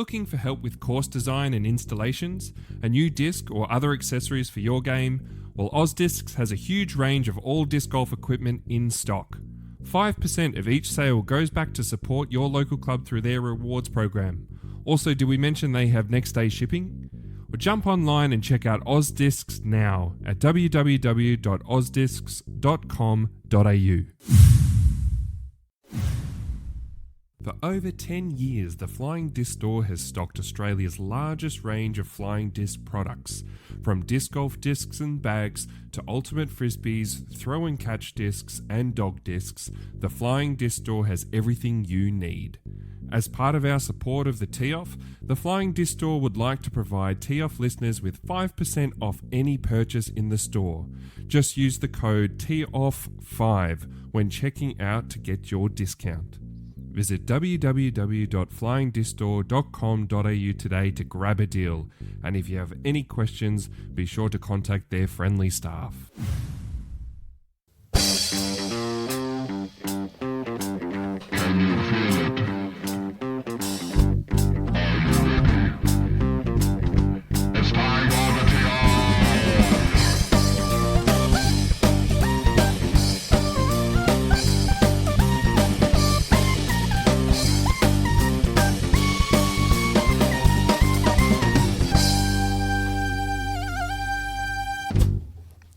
Looking for help with course design and installations? A new disc or other accessories for your game? Well, OzDiscs has a huge range of all disc golf equipment in stock. 5% of each sale goes back to support your local club through their rewards program. Also, did we mention they have next day shipping? Well, jump online and check out OzDiscs now at www.ozdiscs.com.au. For over 10 years, the Flying Disc Store has stocked Australia's largest range of flying disc products. From disc golf discs and bags to ultimate frisbees, throw and catch discs and dog discs, the Flying Disc Store has everything you need. As part of our support of the Tee-Off, the Flying Disc Store would like to provide Tee-Off listeners with 5% off any purchase in the store. Just use the code TEEOFF5 when checking out to get your discount. Visit www.flyingdiscstore.com.au today to grab a deal. And if you have any questions, be sure to contact their friendly staff.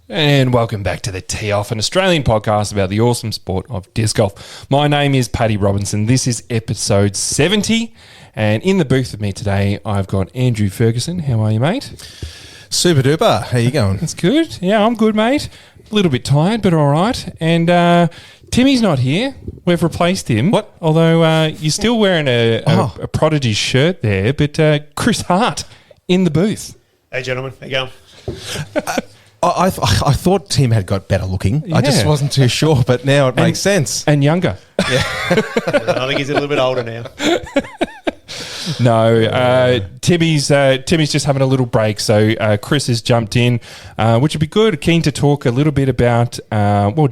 And welcome back to the Tee-Off, an Australian podcast about the awesome sport of disc golf. My name is Paddy Robinson. This is episode 70. And in the booth with me today, I've got Andrew Ferguson. How are you, mate? Super duper. How you going? That's good. Yeah, I'm good, mate. A little bit tired, but all right. And Timmy's not here. We've replaced him. What? Although you're still wearing a Prodigy shirt there. But Chris Hart in the booth. Hey, gentlemen. How you going? I thought Tim had got better looking. Yeah. I just wasn't too sure, but now it makes sense. And younger. Yeah. I think he's a little bit older now. No, Timmy's just having a little break, so Chris has jumped in, which would be good. Keen to talk a little bit about,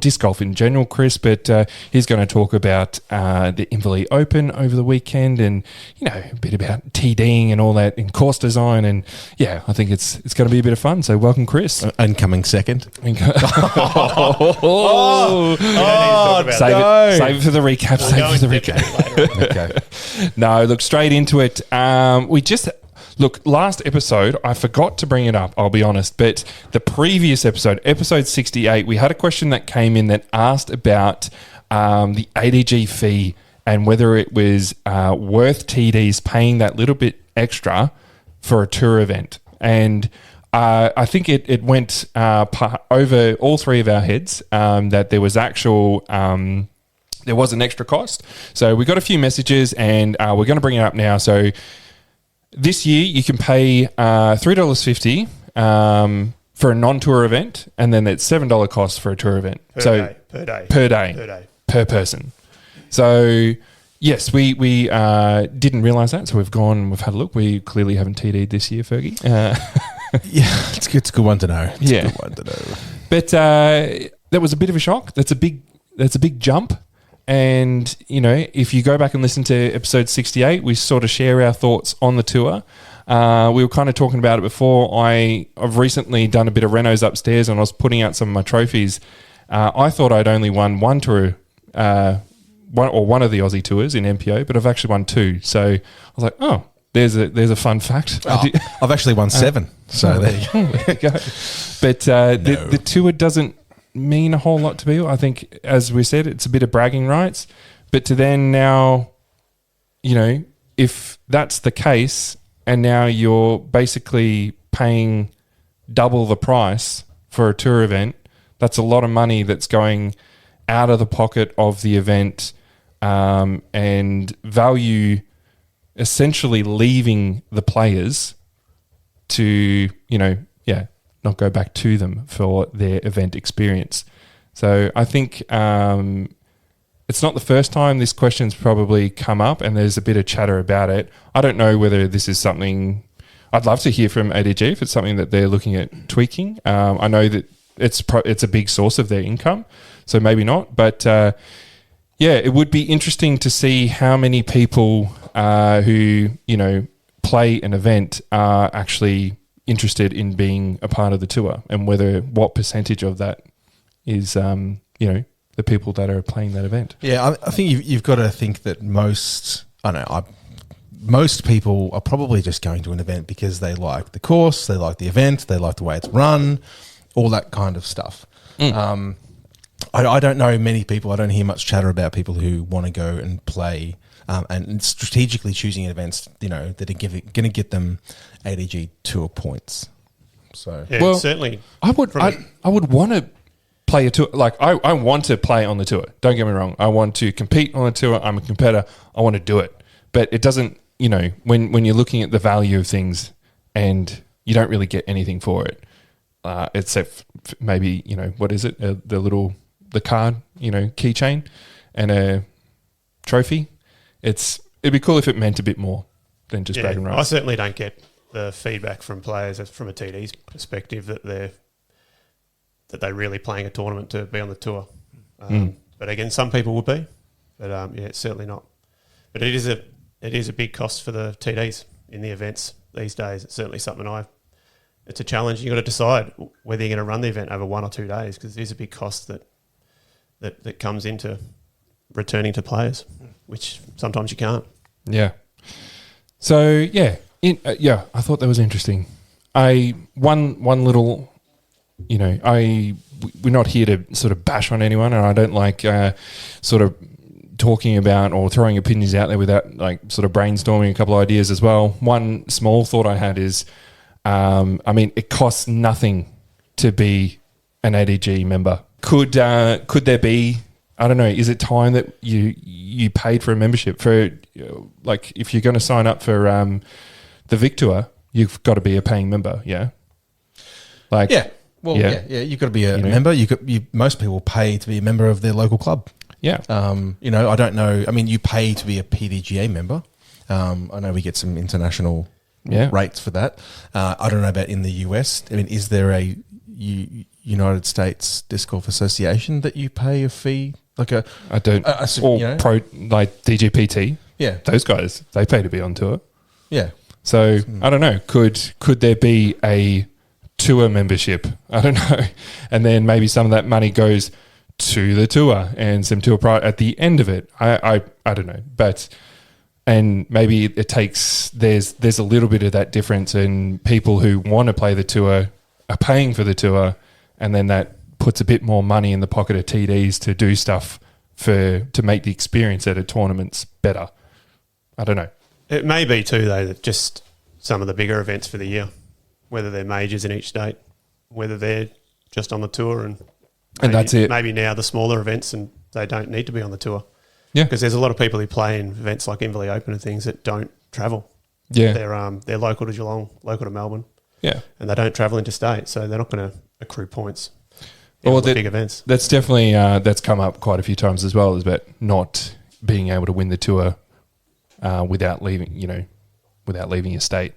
disc golf in general, Chris, but he's going to talk about the Inverleigh Open over the weekend and, a bit about TDing and all that in course design. And, yeah, I think it's going to be a bit of fun. So welcome, Chris. Incoming second. Save it for the recap. Okay. No, look, straight into it. Last episode, I forgot to bring it up, I'll be honest, but the previous episode, episode 68, we had a question that came in that asked about the ADG fee and whether it was worth TDs paying that little bit extra for a tour event. And I think it went over all three of our heads that there was there was an extra cost. So we got a few messages and we're going to bring it up now. So this year you can pay $3.50 for a non-tour event, and then it's $7 cost for a tour event. Per day. Per person. So yes, we didn't realise that. So we've had a look. We clearly haven't TD'd this year, Fergie. Yeah, it's a good one to know. It's a good one to know. But that was a bit of a shock. That's a big jump. And, if you go back and listen to episode 68, we sort of share our thoughts on the tour. We were kind of talking about it before. I've recently done a bit of renos upstairs and I was putting out some of my trophies. I thought I'd only won one tour, one of the Aussie tours in MPO, but I've actually won two. So I was like, oh, there's a fun fact. I've actually won 7. So there you go. But the tour doesn't mean a whole lot to people. I think, as we said, it's a bit of bragging rights. But to then now, if that's the case, and now you're basically paying double the price for a tour event, that's a lot of money that's going out of the pocket of the event, and value essentially leaving the players to, not go back to them for their event experience. So I think it's not the first time this question's probably come up, and there's a bit of chatter about it. I don't know whether this is something... I'd love to hear from ADG if it's something that they're looking at tweaking. I know that it's a big source of their income, so maybe not. But it would be interesting to see how many people who, play an event are actually interested in being a part of the tour, and what percentage of that is, the people that are playing that event. Yeah, I think you've got to think that most people are probably just going to an event because they like the course, they like the event, they like the way it's run, all that kind of stuff. I don't know many people. I don't hear much chatter about people who want to go and play and strategically choosing events, that are going to get them ADG tour points. So Yeah, certainly. I would want to play a tour. Like I want to play on the tour. Don't get me wrong. I want to compete on the tour. I'm a competitor. I want to do it. But it doesn't, when you're looking at the value of things and you don't really get anything for it, except maybe, what is it? The card, keychain and a trophy. It'd be cool if it meant a bit more than just brag and rights. I certainly don't get the feedback from players from a TD's perspective that they're really playing a tournament to be on the tour. But again, some people would be, but it's certainly not. But it is a big cost for the TDs in the events these days. It's certainly something it's a challenge. You've got to decide whether you're going to run the event over 1 or 2 days, because it is a big cost that comes into returning to players, which sometimes you can't. Yeah. So I thought that was interesting. One little, we're not here to sort of bash on anyone, and I don't like sort of talking about or throwing opinions out there without like sort of brainstorming a couple of ideas as well. One small thought I had is, it costs nothing to be an ADG member. Could there be, I don't know, is it time that you paid for a membership for, like, if you're going to sign up for the Vic Tour, you've got to be a paying member, yeah? Like, yeah. Well, yeah, you've got to be a member. Most people pay to be a member of their local club. Yeah. I don't know. I mean, you pay to be a PDGA member. I know we get some international rates for that. I don't know about in the US. I mean, is there a United States Disc Golf Association that you pay a fee? Like I don't. Pro, like DGPT. Yeah. Those guys, they pay to be on tour. Yeah. So I don't know. Could there be a tour membership? I don't know. And then maybe some of that money goes to the tour and some tour price at the end of it. I don't know. And maybe it takes, there's a little bit of that difference, and people who want to play the tour are paying for the tour, and then that puts a bit more money in the pocket of TDs to do stuff to make the experience at a tournament's better. I don't know. It may be too, though, that just some of the bigger events for the year, whether they're majors in each state, whether they're just on the tour, and that's it. Maybe now the smaller events and they don't need to be on the tour. Yeah, because there's a lot of people who play in events like Inverleigh Open and things that don't travel. Yeah, they're local to Geelong, local to Melbourne. Yeah, and they don't travel interstate, so they're not going to accrue points. Well, the big events. That's definitely that's come up quite a few times as well, is about not being able to win the tour without leaving your state.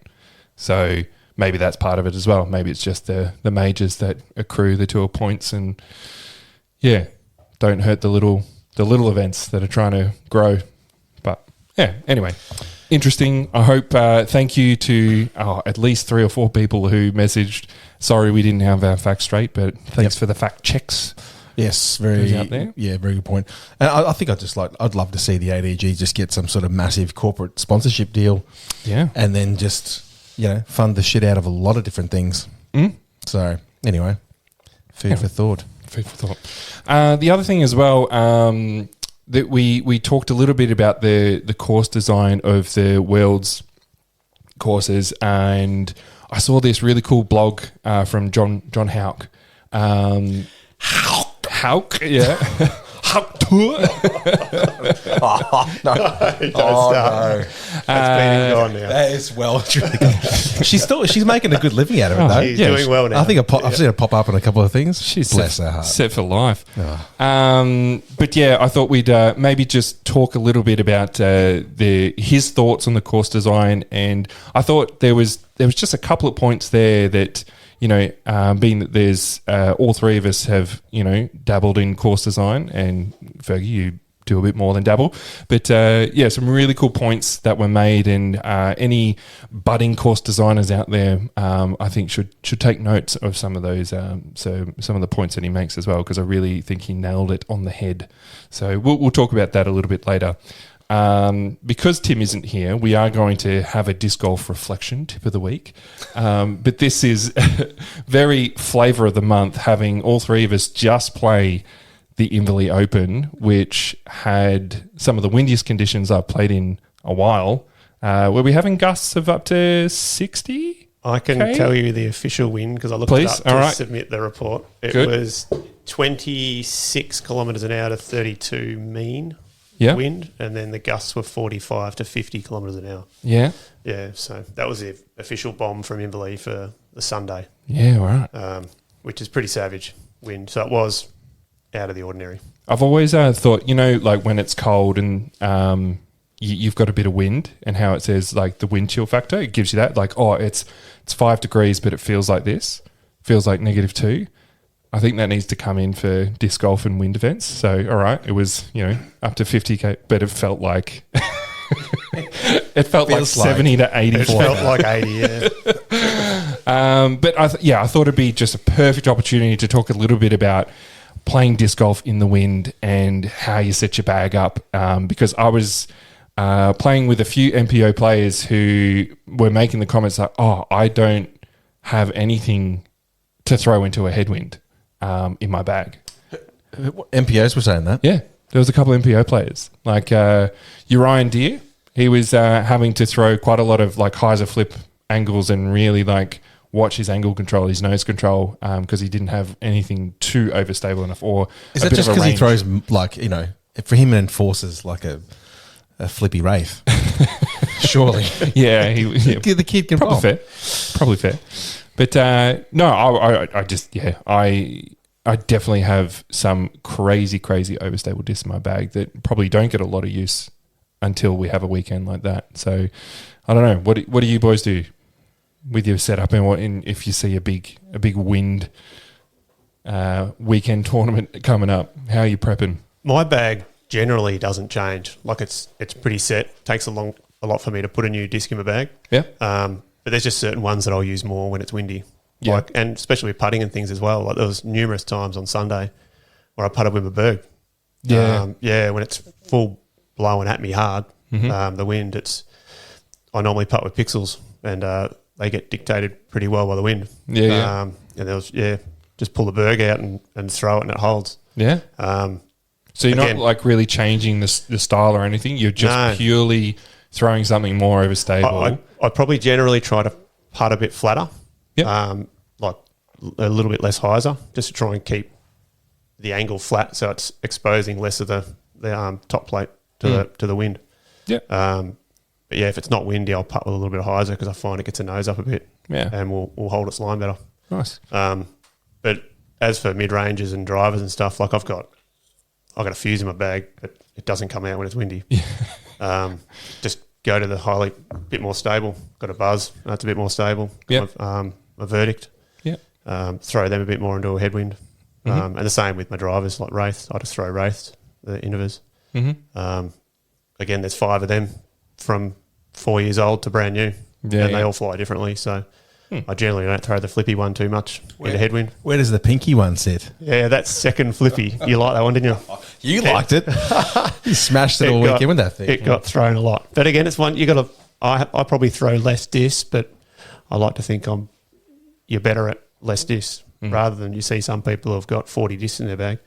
So maybe that's part of it as well. Maybe it's just the majors that accrue the tour points, and don't hurt the little events that are trying to grow. But anyway, interesting. I hope, thank you to at least 3 or 4 people who messaged. Sorry we didn't have our facts straight, but thanks for the fact checks. Yes, very out there. Yeah, very good point. And I think I'd love to see the ADG just get some sort of massive corporate sponsorship deal. Yeah. And then just, fund the shit out of a lot of different things. So anyway, food for thought. Food for thought. The other thing as well, that we talked a little bit about the course design of the world's courses, and I saw this really cool blog from John Houck. Houck, yeah. Houck Tour. No. That's been gone now. That is it's really good. She's making a good living out of it, though. She's doing well now. I think I've seen her pop up in a couple of things. She's bless her heart. Set for life. Oh. But I thought we'd maybe just talk a little bit about his thoughts on the course design, and I thought there was just a couple of points there that, being that there's all 3 of us have, dabbled in course design, and Fergie, you do a bit more than dabble. But yeah, some really cool points that were made, and any budding course designers out there, I think should take notes of some of those. So some of the points that he makes as well, because I really think he nailed it on the head. So we'll talk about that a little bit later. Because Tim isn't here, we are going to have a disc golf reflection tip of the week. But this is very flavour of the month, having all three of us just play the Inverleigh Open, which had some of the windiest conditions I've played in a while. Were we having gusts of up to 60? I can tell you the official wind because I looked it up to submit the report. It was 26 kilometres an hour to 32 mean wind, and then the gusts were 45 to 50 kilometres an hour. Yeah. Yeah, so that was the official bomb from Inverleigh for the Sunday. Yeah, right. Which is pretty savage wind. So it was out of the ordinary. I've always thought, like when it's cold and you've got a bit of wind, and how it says like the wind chill factor, it gives you that like, it's 5 degrees, but it feels like this, feels like -2. I think that needs to come in for disc golf and wind events. So, all right, it was, up to 50K, but it felt like it felt like 70 to 80. It felt like 80, yeah. But I thought it'd be just a perfect opportunity to talk a little bit about playing disc golf in the wind and how you set your bag up. Because I was playing with a few MPO players who were making the comments like, I don't have anything to throw into a headwind in my bag. MPOs were saying that? Yeah, there was a couple of MPO players. Like Urian Deer, he was having to throw quite a lot of like hyzer flip angles and really like watch his angle control, his nose control, because he didn't have anything too overstable enough. Or is that just because he throws like, for him and enforces like a flippy wraith? Surely. Yeah, the kid can probably fair. But no, I definitely have some crazy overstable discs in my bag that probably don't get a lot of use until we have a weekend like that. So I don't know. What do you boys do with your setup, and if you see a big wind weekend tournament coming up? How are you prepping? My bag generally doesn't change. Like it's pretty set. It takes a lot for me to put a new disc in my bag. Yeah. But there's just certain ones that I'll use more when it's windy. Yeah. And especially with putting and things as well. Like there was numerous times on Sunday where I putted with a Berg. Yeah. When it's full blowing at me hard, the wind, I normally putt with pixels, and they get dictated pretty well by the wind. Yeah. And there was, just pull the Berg out and throw it and it holds. Yeah. So you're not like really changing the style or anything. You're just purely throwing something more overstable. I probably generally try to putt a bit flatter. Yeah. Like a little bit less hyzer, just to try and keep the angle flat, so it's exposing less of the top plate to the wind. Yeah. But yeah, if it's not windy, I'll putt with a little bit of hyzer because I find it gets a nose up a bit. Yeah. And we'll hold its line better. Nice. But as for mid ranges and drivers and stuff, like I've got a fuse in my bag, but it doesn't come out when it's windy. Yeah. Just go to the bit more stable. Got a buzz, that's a bit more stable. Yeah. A verdict. Yeah. Throw them a bit more into a headwind. And the same with my drivers, like Wraith. I just throw Wraith, the Innovas. Again, there's 5 of them from 4 years old to brand new. Yeah, and they all fly differently. So I generally don't throw the flippy one too much into headwind. Where does the pinky one sit? Yeah, that's second flippy. You like that one, didn't you? You liked it. You smashed it all weekend with that thing. It got thrown a lot. But again, it's one you got to. I probably throw less discs, but I like to think you're better at less discs rather than you see some people who've got 40 discs in their bag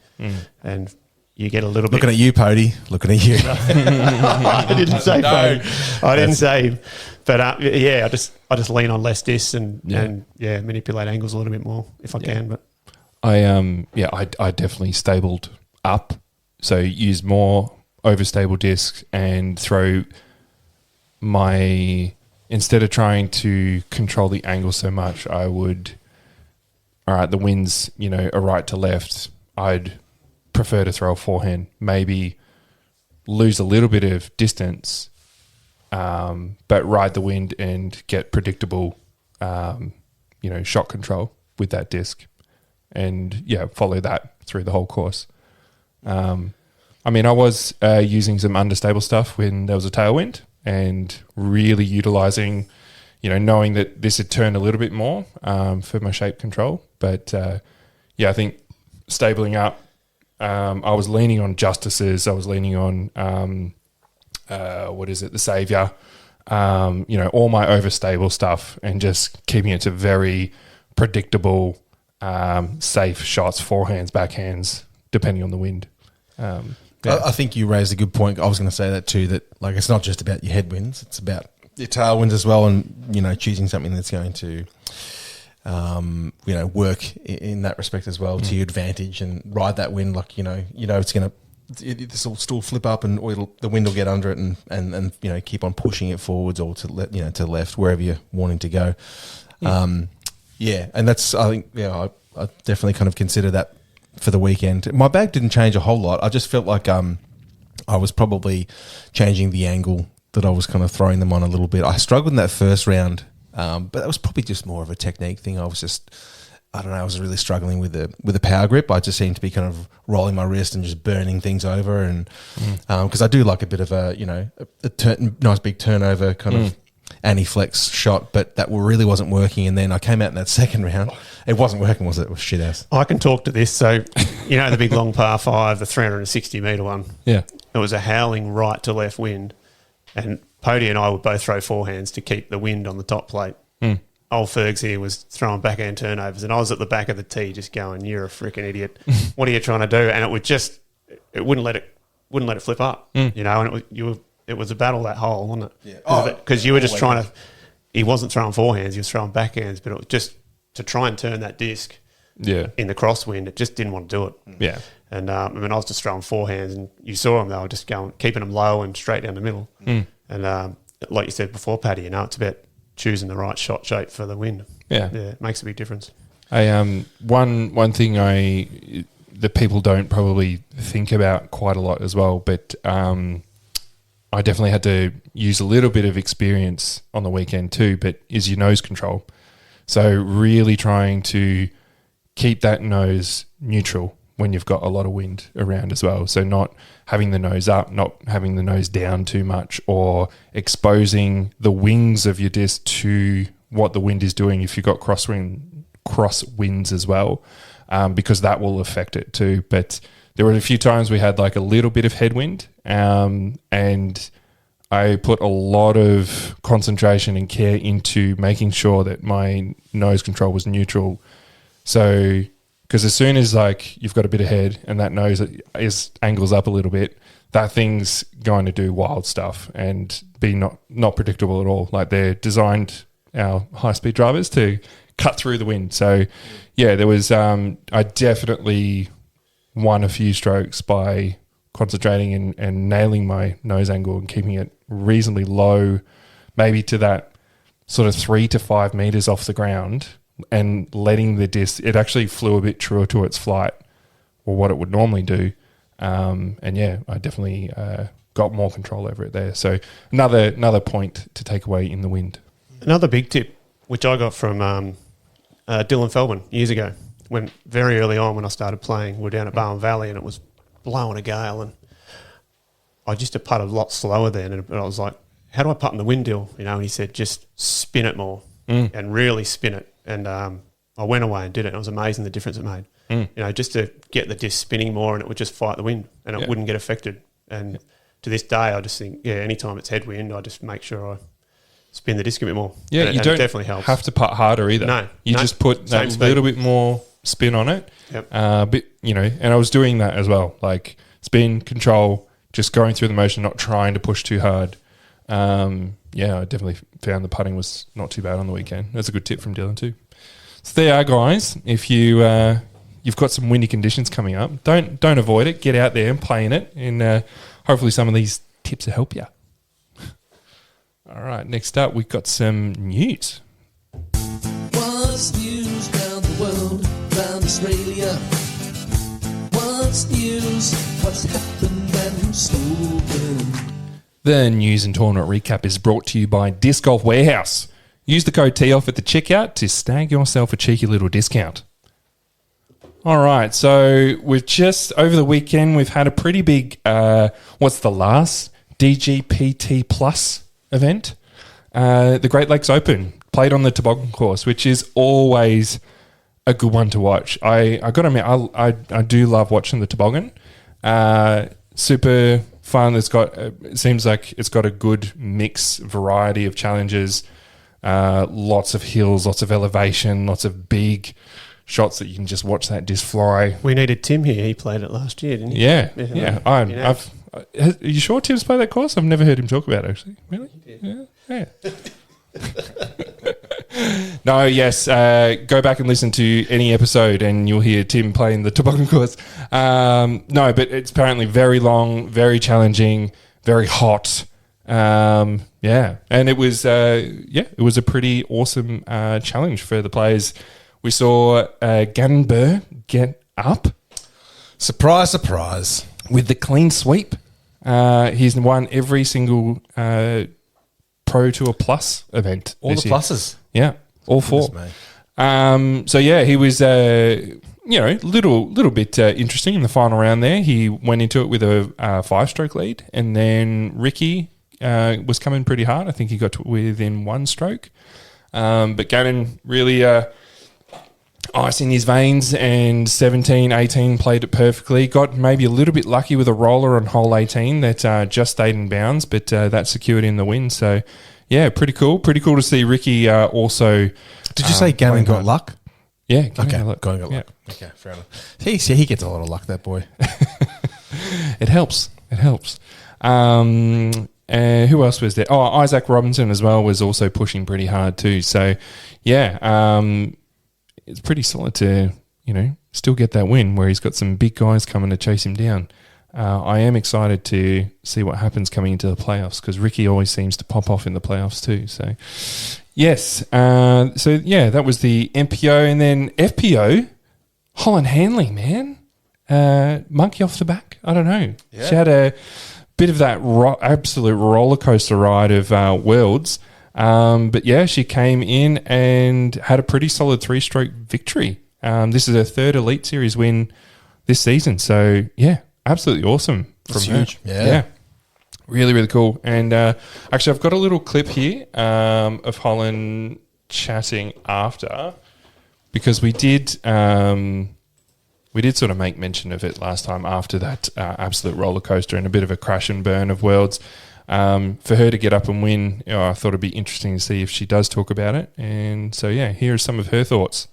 and you get a little Looking at you, Pody. Looking at you. I didn't say Pody. I didn't say him. But I just lean on less discs and manipulate angles a little bit more if I can. But I definitely stabled up, so use more overstable discs and throw instead of trying to control the angle so much, I would. All right, the wind's a right to left. I'd prefer to throw a forehand, maybe lose a little bit of distance, but ride the wind and get predictable, shot control with that disc, and follow that through the whole course. I I mean, I was using some understable stuff when there was a tailwind and really utilising, knowing that this had turned a little bit more for my shape control. But, I think stabling up, I was leaning on Justices. I was leaning on, the Saviour, all my overstable stuff and just keeping it to very predictable, safe shots, forehands, backhands, depending on the wind. I think you raised a good point. I was going to say that too, that like it's not just about your headwinds, it's about your tailwinds as well, and choosing something that's going to work in that respect as well to your advantage and ride that wind like it's going to this will still flip up and the wind will get under it and keep on pushing it forwards or to to the left, wherever you're wanting to go. And that's, I think, I definitely kind of consider that for the weekend. My bag didn't change a whole lot. I just felt like I was probably changing the angle that I was kind of throwing them on a little bit. I struggled in that first round, but that was probably just more of a technique thing. I was really struggling with the power grip. I just seemed to be kind of rolling my wrist and just burning things over, and because I do like a bit of a nice big turnover kind of anti-flex shot, but that really wasn't working. And then I came out in that second round. It wasn't working, was it? It was shit ass. I can talk to this. So, the big long par 5, the 360 metre one. Yeah. It was a howling right to left wind, and Pody and I would both throw forehands to keep the wind on the top plate. Old Fergs here was throwing backhand turnovers, and I was at the back of the tee just going, "You're a freaking idiot! What are you trying to do?" And it wouldn't let it flip up, And it was a battle that hole, wasn't it? Yeah, because you were just trying to. He wasn't throwing forehands; he was throwing backhands, but it was just to try and turn that disc. Yeah. In the crosswind, it just didn't want to do it. Yeah. And I was just throwing forehands, and you saw them; they were just going, keeping them low and straight down the middle. And like you said before, Paddy, it's about choosing the right shot shape for the wind. Yeah, it makes a big difference. One thing that people don't probably think about quite a lot as well, but I definitely had to use a little bit of experience on the weekend too, but is your nose control. So really trying to keep that nose neutral when you've got a lot of wind around as well. So not having the nose up, not having the nose down too much, or exposing the wings of your disc to what the wind is doing if you've got cross winds as well, because that will affect it too. But there were a few times we had like a little bit of headwind, and I put a lot of concentration and care into making sure that my nose control was neutral. So, because as soon as like you've got a bit of head and that nose angles up a little bit, that thing's going to do wild stuff and be not predictable at all. Like they're designed, our high-speed drivers, to cut through the wind. So, there was I definitely won a few strokes by concentrating and nailing my nose angle and keeping it reasonably low, maybe to that sort of 3 to 5 meters off the ground, and letting the disc, it actually flew a bit truer to its flight or what it would normally do. I definitely got more control over it there. So another point to take away in the wind. Another big tip, which I got from Dylan Feldman years ago, when very early on when I started playing, we're down at Barwon Valley and it was blowing a gale, and I just to putt a lot slower then, and I was like, how do I putt in the wind, Dill? And he said, just spin it more and really spin it. And I went away and did it, and it was amazing the difference it made. Just to get the disc spinning more, and it would just fight the wind and it wouldn't get affected. And to this day, I just think, anytime it's headwind, I just make sure I spin the disc a bit more. Yeah, and you don't it definitely helps. Have to putt harder either. No. You just put that little bit more spin on it. Yep. And I was doing that as well. Like spin, control, just going through the motion, not trying to push too hard. I definitely found the putting was not too bad on the weekend. That's a good tip from Dylan too. So there you are, guys. If you've got some windy conditions coming up, don't avoid it. Get out there and play in it, and hopefully some of these tips will help you. All right, next up we've got some news. What's news around the world, around Australia? What's news? What's happened and who's spoken? The news and tournament recap is brought to you by Disc Golf Warehouse. Use the code TOFF at the checkout to snag yourself a cheeky little discount. All right. So we've just, over the weekend, we've had a pretty big, what's the last? DGPT Plus event. The Great Lakes Open, played on the toboggan course, which is always a good one to watch. I got to admit, I do love watching the toboggan. Super fun. It seems like it's got a good mix, variety of challenges, lots of hills, lots of elevation, lots of big shots that you can just watch that disc fly. We needed Tim here. He played it last year, didn't he? Yeah. Are you sure Tim's played that course? I've never heard him talk about it, actually. Really? Yeah. No, yes. Go back and listen to any episode and you'll hear Tim playing the toboggan course. No, but it's apparently very long, very challenging, very hot. And it was a pretty awesome challenge for the players. We saw Gannon Burr get up. Surprise, surprise. With the clean sweep. He's won every single Pro Tour Plus event. All the pluses. Yeah, all four. He was, little bit interesting in the final round there. He went into it with a 5-stroke lead, and then Ricky was coming pretty hard. I think he got to within 1 stroke. But Gannon really ice in his veins, and 17, 18 played it perfectly. Got maybe a little bit lucky with a roller on hole 18 that just stayed in bounds, but that secured in the win. So, yeah, pretty cool. Pretty cool to see Ricky also. Did you say Gannon got luck? Yeah. Okay, Gannon got luck. Yeah. Okay, fair enough. He gets a lot of luck, that boy. It helps. Who else was there? Oh, Isaac Robinson as well was also pushing pretty hard too. So, yeah, it's pretty solid to, still get that win where he's got some big guys coming to chase him down. I am excited to see what happens coming into the playoffs because Ricky always seems to pop off in the playoffs too. So, yes. That was the MPO. And then FPO, Holland Hanley, man. Monkey off the back. I don't know. Yeah. She had a bit of that absolute roller coaster ride of Worlds. But yeah, she came in and had a pretty solid 3-stroke victory. This is her 3rd Elite Series win this season. So yeah, absolutely awesome from her. Huge. Yeah. Really, really cool. And actually, I've got a little clip here of Holland chatting after because we did sort of make mention of it last time after that absolute roller coaster and a bit of a crash and burn of Worlds. For her to get up and win, I thought it'd be interesting to see if she does talk about it. And so, yeah, here are some of her thoughts.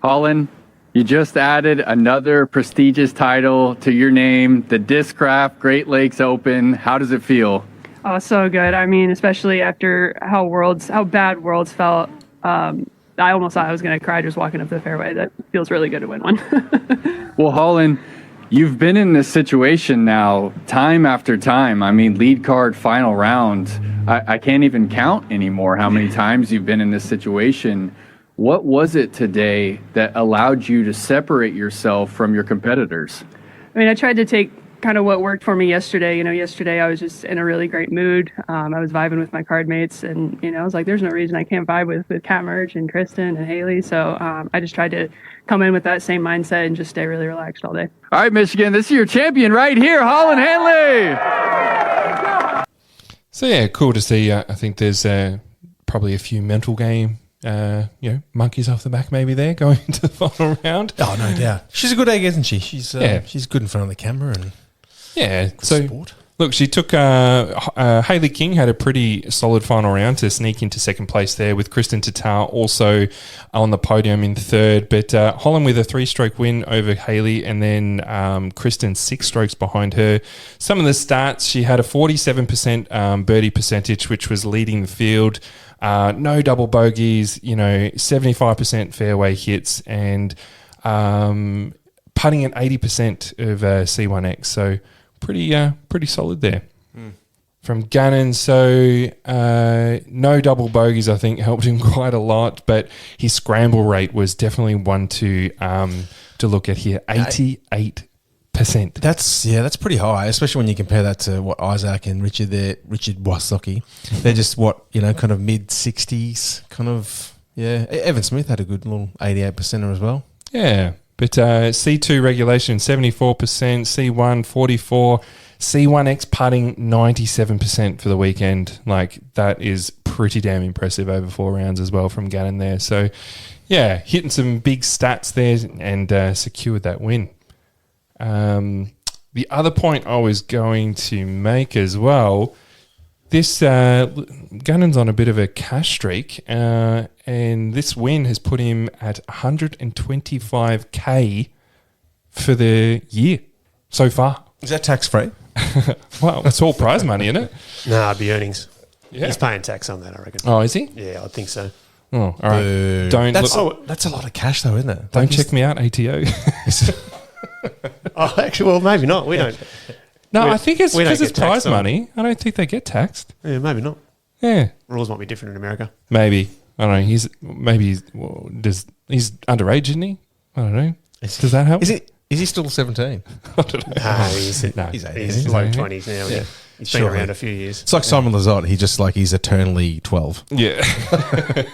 Holland, you just added another prestigious title to your name, the Discraft Great Lakes Open. How does it feel? Oh, so good. I mean, especially after how bad Worlds felt. I almost thought I was going to cry just walking up the fairway. That feels really good to win one. Well, Holland, you've been in this situation now time after time. I mean, lead card, final round. I can't even count anymore how many times you've been in this situation. What was it today that allowed you to separate yourself from your competitors? I mean, I tried to take kind of what worked for me yesterday. Yesterday I was just in a really great mood. I was vibing with my card mates, and I was like, there's no reason I can't vibe with Kat Merge and Kristen and Haley. So I just tried to come in with that same mindset and just stay really relaxed all day. All right, Michigan, this is your champion right here, Holland Hanley. So yeah, cool to see. I think there's probably a few mental game monkeys off the back maybe there going into the final round. Oh, no doubt. She's a good egg, isn't she? She's good in front of the camera and so sport. Look, she took Hayley King had a pretty solid final round to sneak into second place there with Kristen Tatar also on the podium in 3rd. But Holland with a 3-stroke win over Hayley, and then Kristen 6 strokes behind her. Some of the stats, she had a 47% birdie percentage, which was leading the field. No double bogeys, 75% fairway hits, and putting at 80% of C1X. So pretty solid there. From Gannon. So no double bogeys, I think, helped him quite a lot, but his scramble rate was definitely one to look at here. 88%. That's pretty high, especially when you compare that to what Isaac and Richard Wasocki. They're just kind of mid-60s, kind of. Yeah, Evan Smith had a good little 88%er as well. Yeah, But C2 regulation 74%, C1 44%, C1X putting 97% for the weekend. Like, that is pretty damn impressive over 4 rounds as well from Gannon there. So, yeah, hitting some big stats there and secured that win. The other point I was going to make as well, this Gannon's on a bit of a cash streak, and this win has put him at 125K for the year so far. Is that tax-free? Well, it's all prize money, isn't it? Nah, it'd be earnings. Yeah. He's paying tax on that, I reckon. Oh, is he? Yeah, I think so. Oh, all right. Boo. Don't That's look, a lot of cash, though, isn't it? don't check me out, ATO. Oh, actually, well, maybe not. We don't. No, We- I think it's we don't because it's get taxed prize on- money. I don't think they get taxed. Yeah, maybe not. Yeah, Rules might be different in America. maybe. I don't know. He's underage, isn't he? I don't know. Does that help? Is he still 17? I don't know. Nah, he's He's 18. he's low 20s now. Yeah. Yeah. He's been Surely. around a few years. It's like Simon Lizotte. He's eternally 12. Yeah.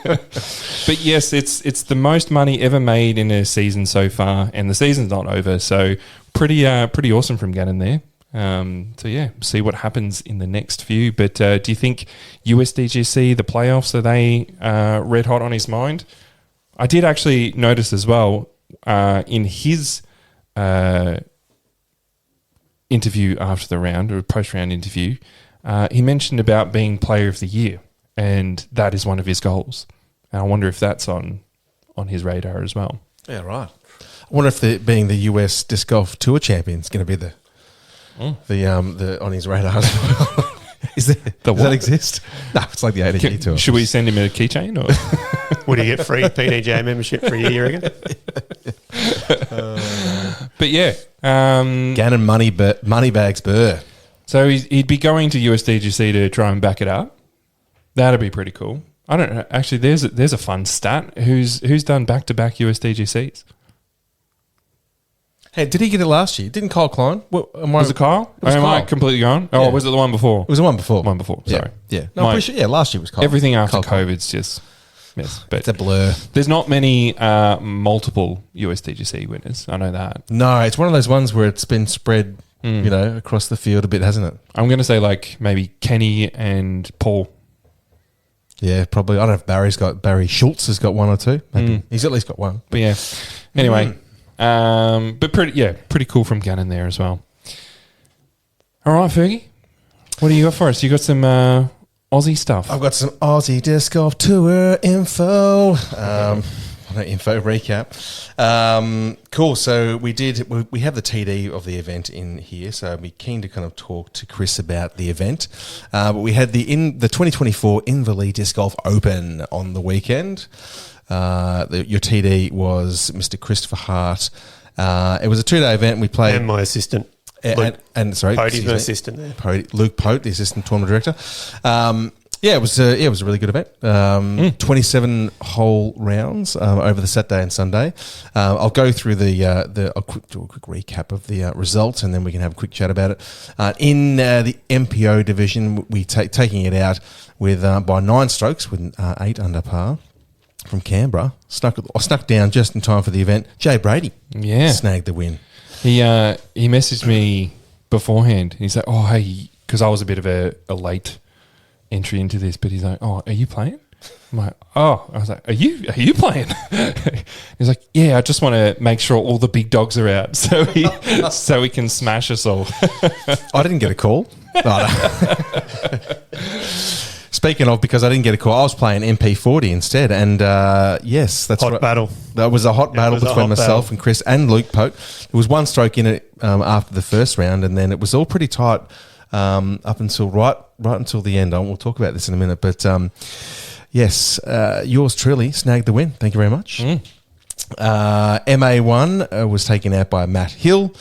But yes, it's the most money ever made in a season so far, and the season's not over, so pretty awesome from Gannon there. So yeah, see what happens in the next few. But do you think USDGC, the playoffs, are they red hot on his mind? I did actually notice as well in his interview after the round, or post-round interview, he mentioned about being Player of the Year, and that is one of his goals. And I wonder if that's on his radar as well. Yeah, right. I wonder if being the US Disc Golf Tour champion is going to be the on his radar as well. Does that exist? No, it's like the ADG Tour. Should we send him a keychain? Or Would he get free PDJ membership for a year, you reckon? But yeah, Gannon Moneybags Burr. so he'd be going to USDGC to try and back it up. That'd be pretty cool. I don't know. Actually, there's a fun stat. Who's done back-to-back USDGCs? Hey, did he get it last year? Didn't Kyle Klein? Was it Kyle? It was Am I Kyle. completely gone? Oh, Yeah. was it the one before? It was the one before. One before, Yeah. sorry. Yeah. No, My- I'm pretty sure, last year was Kyle. Everything after Kyle Klein. COVID's just yes. But It's a blur. there's not many multiple USDGC winners. I know that. No, it's one of those ones where it's been spread, across the field a bit, hasn't it? I'm going to say like maybe Kenny and Paul. Yeah, probably. I don't know if Barry Schultz has got one or two. Maybe. He's at least got one. But yeah. Anyway, but pretty cool from Gannon there as well. All right, Fergie. What do you got for us? You got some Aussie stuff. I've got some Aussie Disc Golf Tour info. Info recap. Cool. So we have the TD of the event in here. So I'd be keen to kind of talk to Chris about the event. But we had the 2024 Inverleigh Disc Golf Open on the weekend. Your TD was Mr. Christopher Hart. It was a 2-day event. We played And my assistant. and sorry, Pody's my excuse me. assistant there. Luke Pote, the assistant tournament director. It was a really good event. 27 hole rounds over the Saturday and Sunday. I'll go through do a quick recap of the results, and then we can have a quick chat about it. In the MPO division, we taking it out with by 9 strokes with 8 under par from Canberra. I snuck down just in time for the event. Jay Brady, snagged the win. He messaged me beforehand. He's like, "Oh, hey," because I was a bit of a late entry into this, but he's like, "Oh, are you playing?" I'm like, "Oh," I was like, "Are you playing?" He's like, "Yeah, I just want to make sure all the big dogs are out, so we can smash us all." I didn't get a call. No. Speaking of, because I didn't get a call, I was playing MP40 instead, and yes, that's Hot right. battle. That was a hot battle was a between hot myself battle. and Chris and Luke Pote. There was 1 stroke in it after the first round, and then it was all pretty tight up until right until the end. We'll talk about this in a minute, but yes, yours truly snagged the win. Thank you very much. MA1 was taken out by Matt Hill.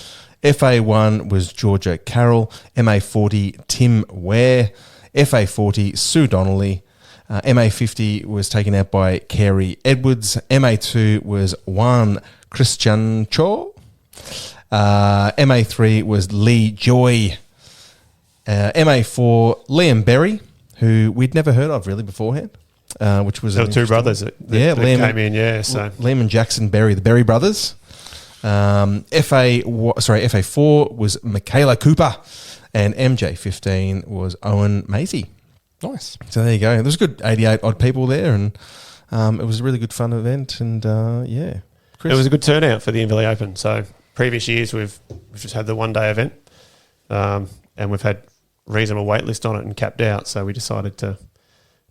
FA1 was Georgia Carroll. MA40 Tim Ware. FA40 Sue Donnelly. MA50 was taken out by Carey Edwards. MA2 was Juan Christian Cho. MA3 was Lee Joy. MA4 Liam Berry, who we'd never heard of really beforehand, which was There were 2 brothers that Liam came in, yeah. So Liam and Jackson Berry, the Berry brothers. FA4 was Michaela Cooper, and MJ15 was Owen Maisie. Nice. So there you go. There was a good 88 odd people there, and it was a really good fun event. And Chris? It was a good turnout for the Inverleigh Open. So previous years we've just had the 1 day event, and we've had reasonable wait list on it and capped out. So we decided to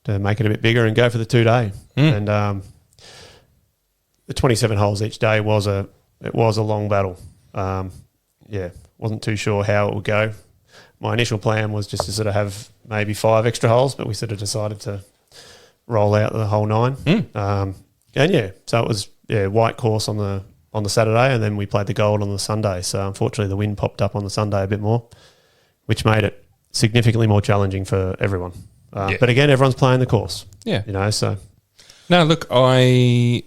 make it a bit bigger and go for the 2 day. And the 27 holes each day was a long battle. Wasn't too sure how it would go. My initial plan was just to sort of have maybe 5 extra holes, but we sort of decided to roll out the whole 9. So it was white course on the Saturday, and then we played the gold on the Sunday. So unfortunately, the wind popped up on the Sunday a bit more, which made it significantly more challenging for everyone. But again, everyone's playing the course. Yeah, so no, look, I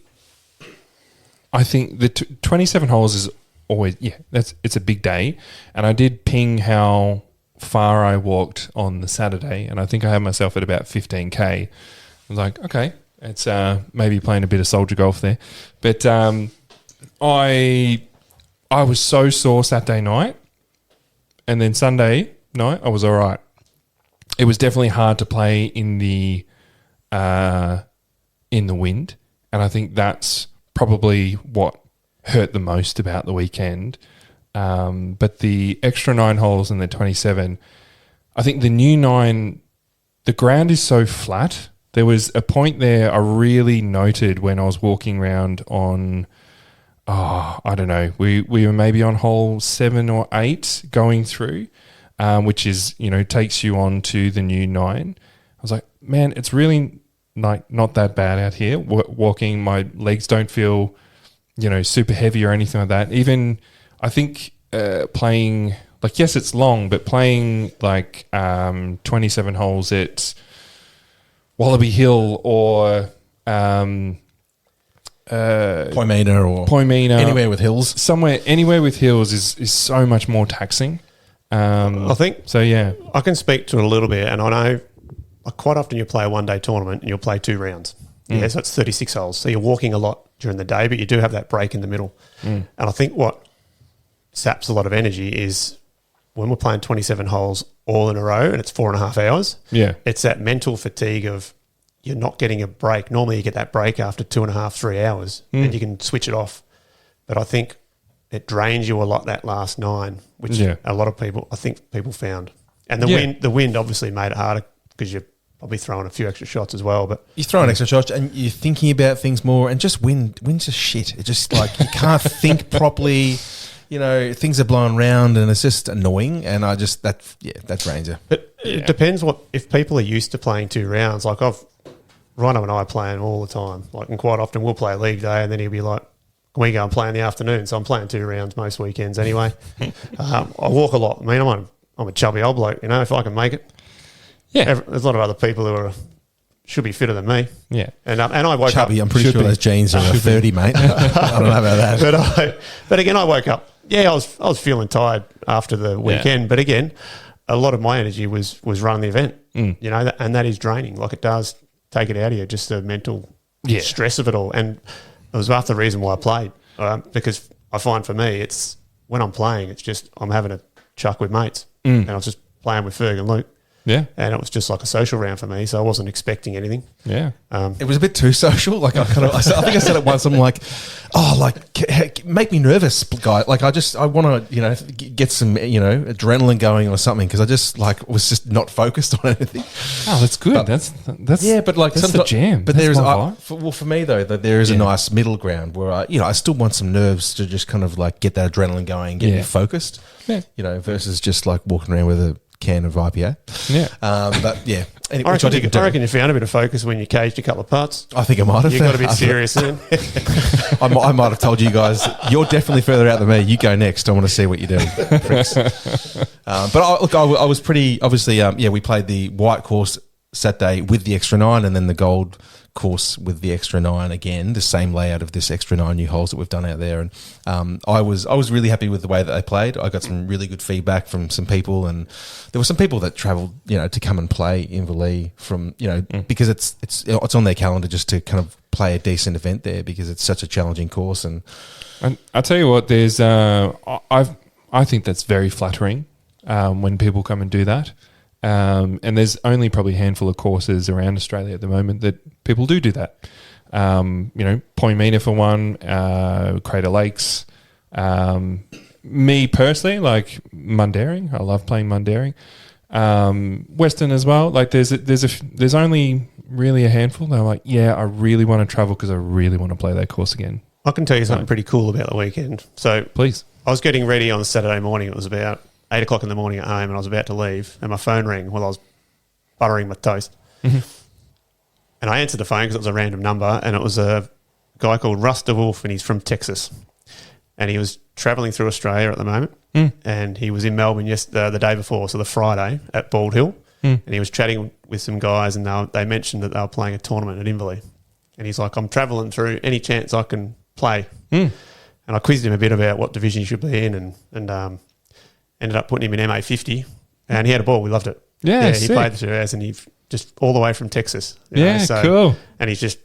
think the 27 holes is always it's a big day, and I did ping how far I walked on the Saturday, and I think I had myself at about 15k. I was like, okay, it's maybe playing a bit of soldier golf there, but I was so sore Saturday night, and then Sunday night I was all right. It was definitely hard to play in the wind, and I think that's probably what hurt the most about the weekend. But the extra 9 holes and the 27, I think the new 9, the ground is so flat. There was a point there I really noted when I was walking around on, I don't know, we were maybe on hole 7 or 8 going through, which is, takes you on to the new 9. I was like, man, it's really not that bad out here. Walking, my legs don't feel, super heavy or anything like that. Even, I think playing, like, yes, it's long, but playing like 27 holes at Wallaby Hill or Poimina, anywhere with hills. Anywhere with hills is so much more taxing. I think so. Yeah, I can speak to it a little bit, and I know quite often you play a 1 day tournament and you'll play 2 rounds. Yeah, so it's 36 holes. So you're walking a lot during the day, but you do have that break in the middle. And I think what saps a lot of energy is when we're playing 27 holes all in a row and it's 4.5 hours. Yeah, it's that mental fatigue of you're not getting a break. Normally you get that break after 2.5, 3 hours and you can switch it off. But I think it drains you a lot that last 9, which a lot of people found. And the wind obviously made it harder because you're probably throwing a few extra shots as well. But you're throwing extra shots and you're thinking about things more, and just wind's just shit. It's just like you can't think properly. Things are blowing around and it's just annoying. And that drains you. But it depends if people are used to playing 2 rounds. Like Rhino and I are playing all the time. Like, and quite often we'll play a league day and then he'll be like, can we go and play in the afternoon? So I'm playing 2 rounds most weekends anyway. I walk a lot. I mean, I'm a chubby old bloke, if I can make it. Yeah. There's a lot of other people who should be fitter than me. Yeah. And I woke chubby, up. I'm pretty sure those jeans are 30, mate. I don't know about that. But again, I woke up. Yeah, I was feeling tired after the weekend. But again, a lot of my energy was running the event, and that is draining. Like, it does take it out of you, just the mental stress of it all. And it was half the reason why I played, because I find for me, it's when I'm playing, it's just I'm having a chuck with mates, and I was just playing with Ferg and Luke. Yeah, and it was just like a social round for me, so I wasn't expecting anything. Yeah, it was a bit too social. Like I think I said it once. I'm like, make me nervous, guy. Like I want to get some adrenaline going or something, because I just was just not focused on anything. Oh, that's good. That's but like that's the jam. But there is for me though, that there is a nice middle ground where I still want some nerves to just kind of like get that adrenaline going, get me focused. Yeah. Versus just like walking around with a can of IPA. Yeah. But yeah. Anyway, I reckon you found a bit of focus when you caged a couple of putts. I think I might have. You got a bit serious then. I might have told you guys, you're definitely further out than me. You go next. I want to see what you're doing. But I was pretty, obviously, we played the white course Saturday with the extra 9, and then the gold course with the extra 9 again, the same layout of this extra 9 new holes that we've done out there. And I was really happy with the way that they played. I got some really good feedback from some people, and there were some people that travelled, to come and play Inverleigh from, because it's on their calendar just to kind of play a decent event there because it's such a challenging course. And I'll tell you what, there's I think that's very flattering when people come and do that. And there's only probably a handful of courses around Australia at the moment that people do that. Point Mina for one, Crater Lakes. Me personally, like Mundaring. I love playing Mundaring. Western as well. Like there's only really a handful that I'm like, yeah, I really want to travel because I really want to play that course again. I can tell you something pretty cool about the weekend. So Please. I was getting ready on Saturday morning. It was about 8 o'clock in the morning at home, and I was about to leave, and my phone rang while I was buttering my toast. Mm-hmm. And I answered the phone because it was a random number, and it was a guy called Russ DeWolf, and he's from Texas. And he was travelling through Australia at the moment, and he was in Melbourne the day before, so the Friday, at Bald Hill. And he was chatting with some guys, and they mentioned that they were playing a tournament at Inverleigh. And he's like, I'm travelling through, any chance I can play? And I quizzed him a bit about what division he should be in, and ended up putting him in MA50, and he had a ball. We loved it. Yeah, he sick. played the 2 hours, and he just all the way from Texas. Cool. And he just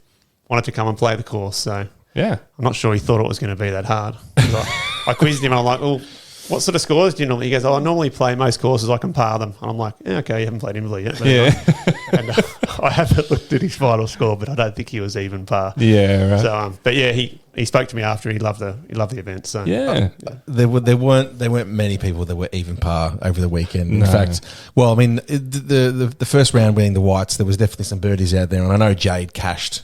wanted to come and play the course. So Yeah. I'm not sure he thought it was going to be that hard. I quizzed him, and I'm like, well, what sort of scores do you normally? He goes, I normally play most courses. I can par them. And I'm like, yeah, okay, you haven't played Inverleigh yet. But and I haven't looked at his final score, but I don't think he was even par. Yeah, right. So, but yeah, he spoke to me after. He loved the event. So Yeah. there weren't many people that were even par over the weekend. In No. fact, well, I mean, the first round winning the whites, there was definitely some birdies out there, and I know Jade cashed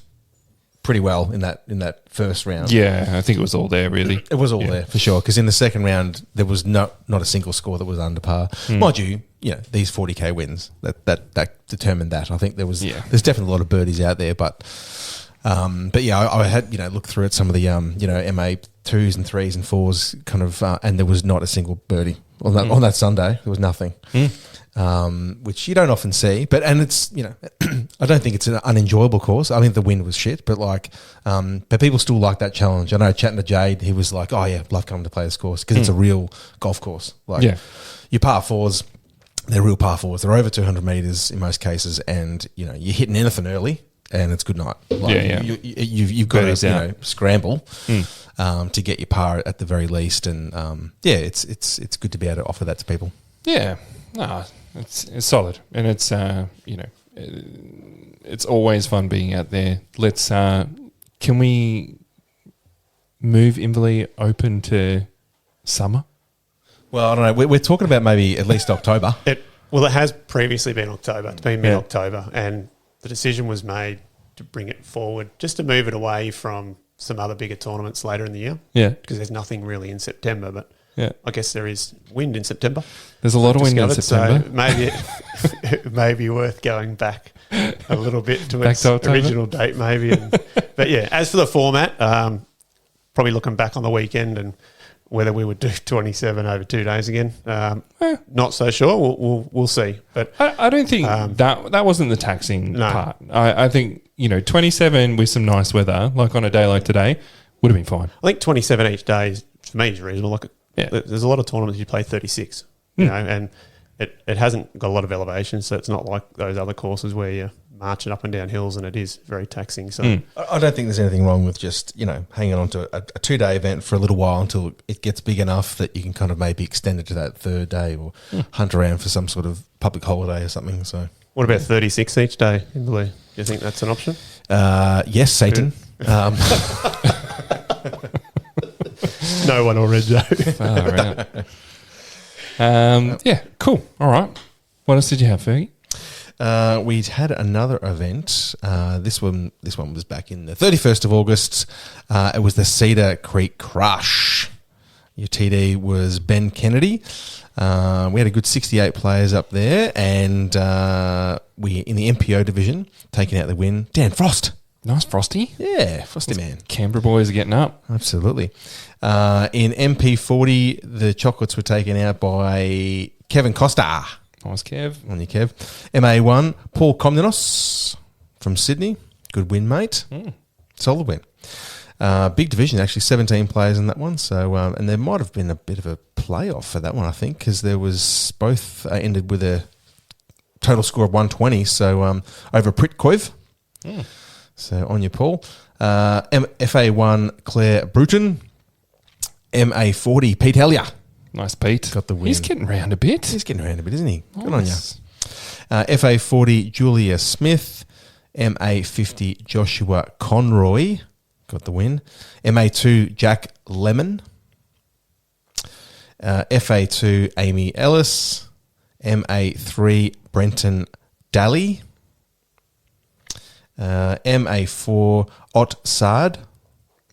pretty well in that first round. Yeah, I think it was all there, really. It was all there for sure, because in the second round there was not a single score that was under par. Mind you, these 40k wins that determined that. I think there's definitely a lot of birdies out there, but yeah, I had looked through at some of the MA 2s and 3s and 4s kind of, and there was not a single birdie on that Sunday. There was nothing. Which you don't often see, and it's I don't think it's an unenjoyable course. I think the wind was shit, but but people still like that challenge. I know chatting to Jade, he was like, "Oh yeah, love coming to play this course because it's a real golf course." Your par fours, they're real par fours. They're over 200 meters in most cases, and you're hitting anything early, and it's good night. You've got to scramble to get your par at the very least, and it's good to be able to offer that to people. Yeah. No, it's solid, and it's it's always fun being out there. Let's can we move Inverleigh Open to summer? Well, I don't know. We're talking about maybe at least October. It has previously been October. It's been mid-October, and the decision was made to bring it forward, just to move it away from some other bigger tournaments later in the year. Yeah, because there's nothing really in September, but. Yeah, I guess there is wind in September. There's a lot of wind in September. So maybe it may be worth going back a little bit to its October? original date, maybe. But yeah, as for the format, probably looking back on the weekend and whether we would do 27 over 2 days again, not so sure. We'll see. But I don't think that wasn't the taxing part. I think 27 with some nice weather, like on a day like today, would have been fine. I think 27 each day for me is reasonable. There's a lot of tournaments you play 36, and it hasn't got a lot of elevation, so it's not like those other courses where you're marching up and down hills, and it is very taxing. So I don't think there's anything wrong with just hanging on to a 2-day event for a little while until it gets big enough that you can kind of maybe extend it to that third day or hunt around for some sort of public holiday or something. So what about 36 each day in Blue? Do you think that's an option? Yes, Satan. No one or Red Joe. Yeah, cool. All right. What else did you have, Fergie? We'd had another event. This one was back in the 31st of August. It was the Cedar Creek Crush. Your TD was Ben Kennedy. We had a good 68 players up there, and we in the MPO division taking out the win. Dan Frost. Nice Frosty. Yeah, Frosty man. Canberra boys are getting up. Absolutely. In MP40, the chocolates were taken out by Kevin Costa. Nice, Kev. On your Kev. MA1, Paul Komnenos from Sydney. Good win, mate. Solid win. Big division, actually, 17 players in that one. So, and there might have been a bit of a playoff for that one, I think, because there was both ended with a total score of 120. So, over Pritkoiv. So on your Paul. FA1 Claire Bruton. MA40 Pete Hellier. Nice, Pete. Got the win. He's getting round a bit. He's getting around a bit, isn't he? Good on you. Nice. FA40 Julia Smith. MA50 Joshua Conroy. Got the win. MA2 Jack Lemon. FA2 Amy Ellis. MA3 Brenton Daly. MA4 Ott Sard.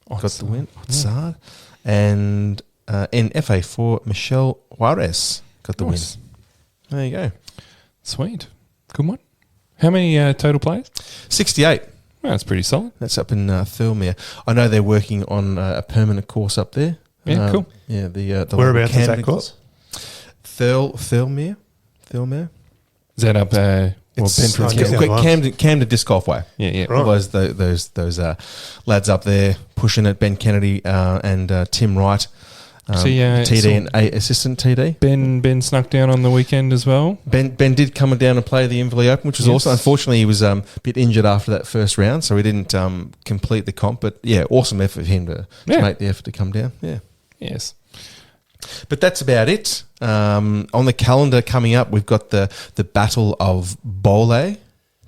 Got the win. Ott Sard. And in FA4 Michelle Juarez. Got the Nice. win. There you go. Sweet. Good one. How many total players? 68. Well, that's pretty solid. That's up in Thirlmere. I know they're working on a permanent course up there. Yeah, cool. Yeah, the Whereabouts is Camden that course? Thirlmere. Is that up It's Benford's New South Wales. Camden Disc Golf Way. Yeah. Right. All those lads up there pushing it. Ben Kennedy and Tim Wright, TD and assistant TD. Ben snuck down on the weekend as well. Ben did come down and play the Inverleigh Open, which was Yes. also, unfortunately, he was a bit injured after that first round, so he didn't complete the comp. But yeah, awesome effort for him to make the effort to come down. Yeah. Yes. But that's about it. On the calendar coming up, we've got the Battle of Bole.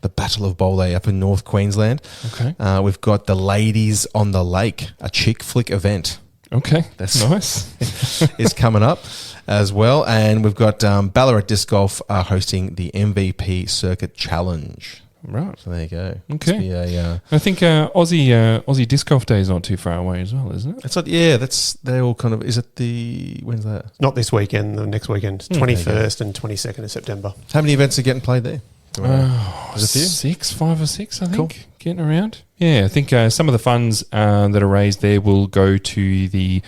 The Battle of Bole up in North Queensland. Okay. We've got the Ladies on the Lake, a chick flick event. Okay. That's nice. is coming up as well. And we've got Ballarat Disc Golf hosting the MVP Circuit Challenge. Right. So there you go. Okay. Must be a, I think Aussie Disc Golf Day is not too far away as well, isn't it? it's not, yeah, they all kind of, is it when's that? Not this weekend, the next weekend. 21st and 22nd of September. How many events are getting played there? Is it a few? 5 or 6, I think, Cool. getting around. Yeah, I think some of the funds that are raised there will go to the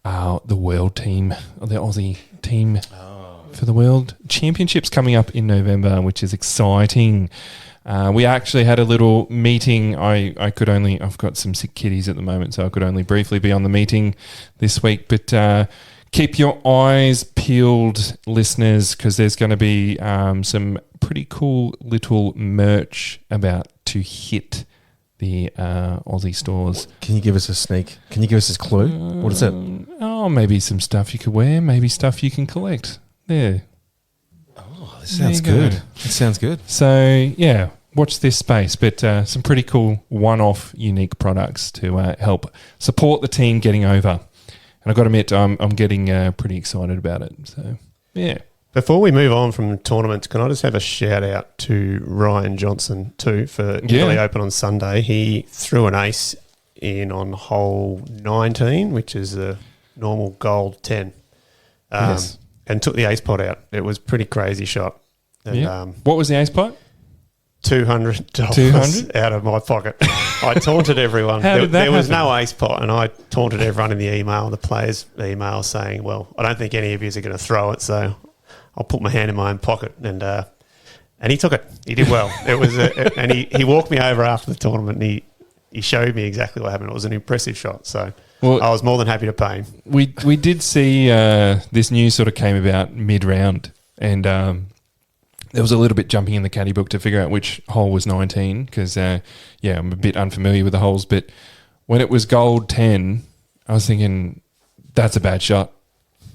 world team, or the Aussie team for the World Championships coming up in November, which is exciting. We actually had a little meeting. I've got some sick kitties at the moment, so I could only briefly be on the meeting this week. But keep your eyes peeled, listeners, because there's going to be some pretty cool little merch about to hit the Aussie stores. Can you give us a sneak? Can you give us a clue? What is it? Oh, maybe some stuff you could wear, maybe stuff you can collect. There. This sounds There you go. good. It sounds good. So, yeah, watch this space. But some pretty cool one-off unique products to help support the team getting over. And I've got to admit, I'm getting pretty excited about it. So, yeah. Before we move on from tournaments, can I just have a shout out to Ryan Johnson too for Inverleigh Open on Sunday? He threw an ace in on hole 19, which is a normal gold 10. Yes. And took the ace pot out. It was a pretty crazy shot. And Yeah. What was the ace pot? $200 $200? out of my pocket. I taunted everyone. How did that there was happen? no ace pot, and I taunted everyone in the email, the players' email, saying, "Well, I don't think any of you are going to throw it, so I'll put my hand in my own pocket." And he took it. He did well. It was, and he walked me over after the tournament, and he showed me exactly what happened. It was an impressive shot. So I was more than happy to pay him. We did see this news sort of came about mid-round, and there was a little bit jumping in the caddy book to figure out which hole was 19 because, I'm a bit unfamiliar with the holes. But when it was gold 10, I was thinking, that's a bad shot.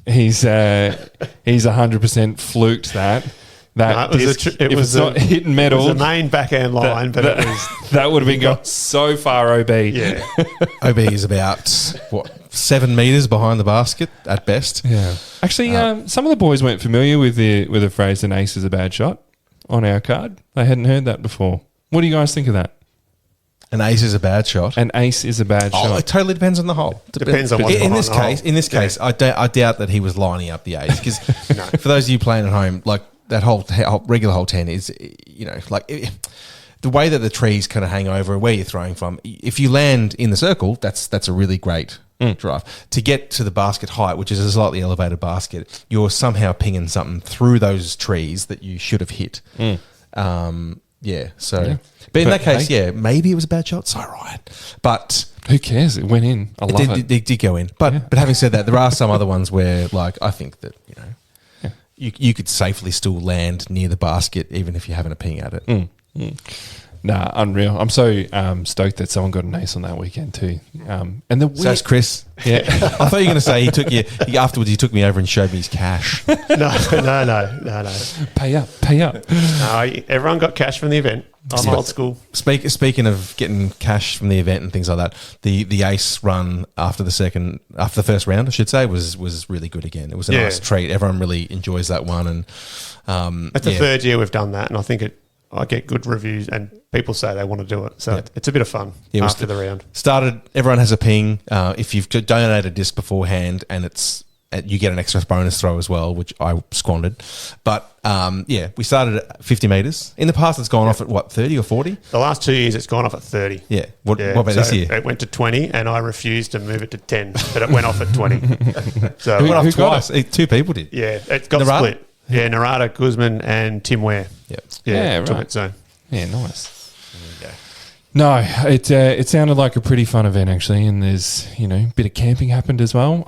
He's 100% fluked that. No, it was not hitting metal. It was a main backhand line, but it was... That would have been gone so far, OB. Yeah. OB is about, 7 metres behind the basket at best. Yeah. Actually, some of the boys weren't familiar with the phrase "an ace is a bad shot" on our card. They hadn't heard that before. What do you guys think of that? An ace is a bad shot. An ace is a bad shot. It totally depends on the hole. Depends on what's in behind this the case. hole. In this case, I doubt that he was lining up the ace because for those of you playing at home, like that whole regular hole 10 is, the way that the trees kind of hang over where you're throwing from. If you land in the circle, that's a really great drive. To get to the basket height, which is a slightly elevated basket, you're somehow pinging something through those trees that you should have hit. But in that case, maybe it was a bad shot. So right, but Who cares? It went in. I love it. it did go in. But having said that, there are some other ones where, like, I think that you could safely still land near the basket even if you're having a ping at it. Nah, unreal. I'm so stoked that someone got an ace on that weekend too. And the So that's Chris. yeah, I thought you were going to say afterwards he took me over and showed me his cash. No. pay up. No, everyone got cash from the event. I'm old school. Speaking of getting cash from the event and things like that, the ace run after the first round, I should say, was really good again. It was a nice treat. Everyone really enjoys that one, and it's the third year we've done that, and I think I get good reviews, and people say they want to do it, so it's a bit of fun after the round. Everyone has a ping. If you've donated a disc beforehand, and you get an extra bonus throw as well, which I squandered. But we started at 50 metres. In the past, it's gone off at what, 30 or 40? The last 2 years, it's gone off at 30. Yeah. What about this year? It went to 20, and I refused to move it to 10, but it went off at 20. So It went off who got twice. Two people did. yeah, it got Narada? split. Yeah, Narada, Guzman, and Tim Ware. Yep. Yeah, took right. it, so. Yeah, nice. No, it sounded like a pretty fun event actually, and there's a bit of camping happened as well.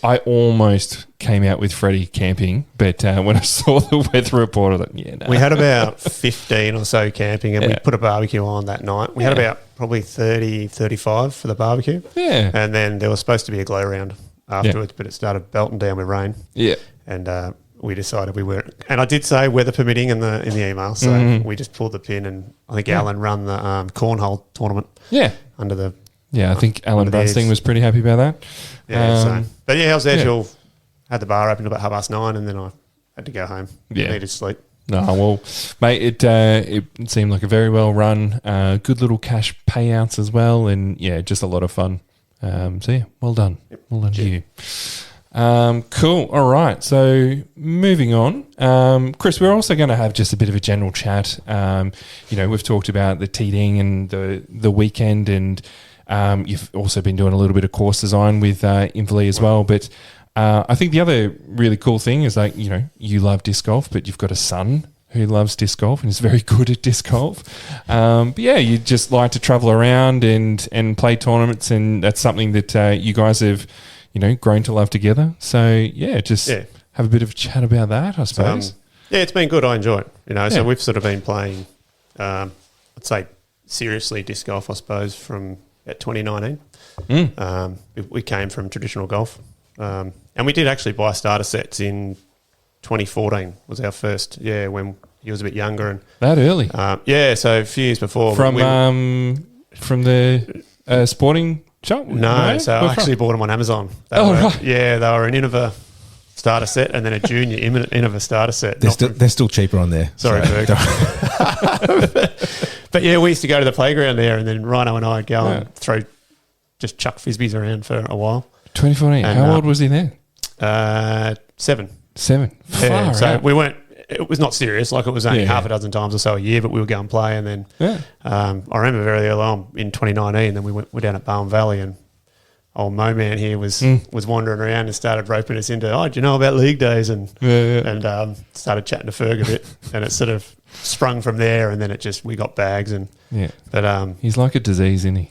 I almost came out with Freddie camping, but when I saw the weather report, I thought, no. We had about 15 or so camping, and we put a barbecue on that night. We had about probably 30, 35 for the barbecue. Yeah. And then there was supposed to be a glow round afterwards, but it started belting down with rain. Yeah. And we decided we weren't. And I did say weather permitting in the email, so we just pulled the pin, and I think Alan run the cornhole tournament. Yeah. Under the. Yeah, I think Alan under the Brunstein edge. was pretty happy about that. Yeah, but I was there till had the bar open about 9:30, and then I had to go home. Yeah. Needed sleep. No, well, mate, it seemed like a very well run, good little cash payouts as well, and just a lot of fun. Well done. Well done to you. Cool. All right. So moving on, Chris, we're also going to have just a bit of a general chat. We've talked about the TDing and the weekend, and you've also been doing a little bit of course design with Invali as well. But I think the other really cool thing is you love disc golf, but you've got a son who loves disc golf and is very good at disc golf. But you just like to travel around and play tournaments, and that's something that you guys have grown to love together. So have a bit of a chat about that, I suppose. It's been good. I enjoy it. So we've sort of been playing, I'd say seriously disc golf, I suppose, from about 2019. We came from traditional golf, and we did actually buy starter sets in 2014. Was our first, when he was a bit younger, and that early. So a few years before from the sporting shop? No, so I actually bought them on Amazon. Right. Yeah, they were an Innova starter set and then a junior Innova starter set. They're still cheaper on there. Sorry, Ferg. But we used to go to the playground there, and then Rhino and I would go and just chuck frisbees around for a while. 2014. How old was he then? 7. 7. Yeah, so out. we weren't. It was not serious. Like, it was only half a dozen times or so a year, but we would go and play. And then I remember very early on in 2019, then we're down at Barn Valley, and old Mo Man here was wandering around and started roping us into, do you know about league days? And started chatting to Ferg a bit, and it sort of sprung from there. And then we got bags, and but he's like a disease, isn't he?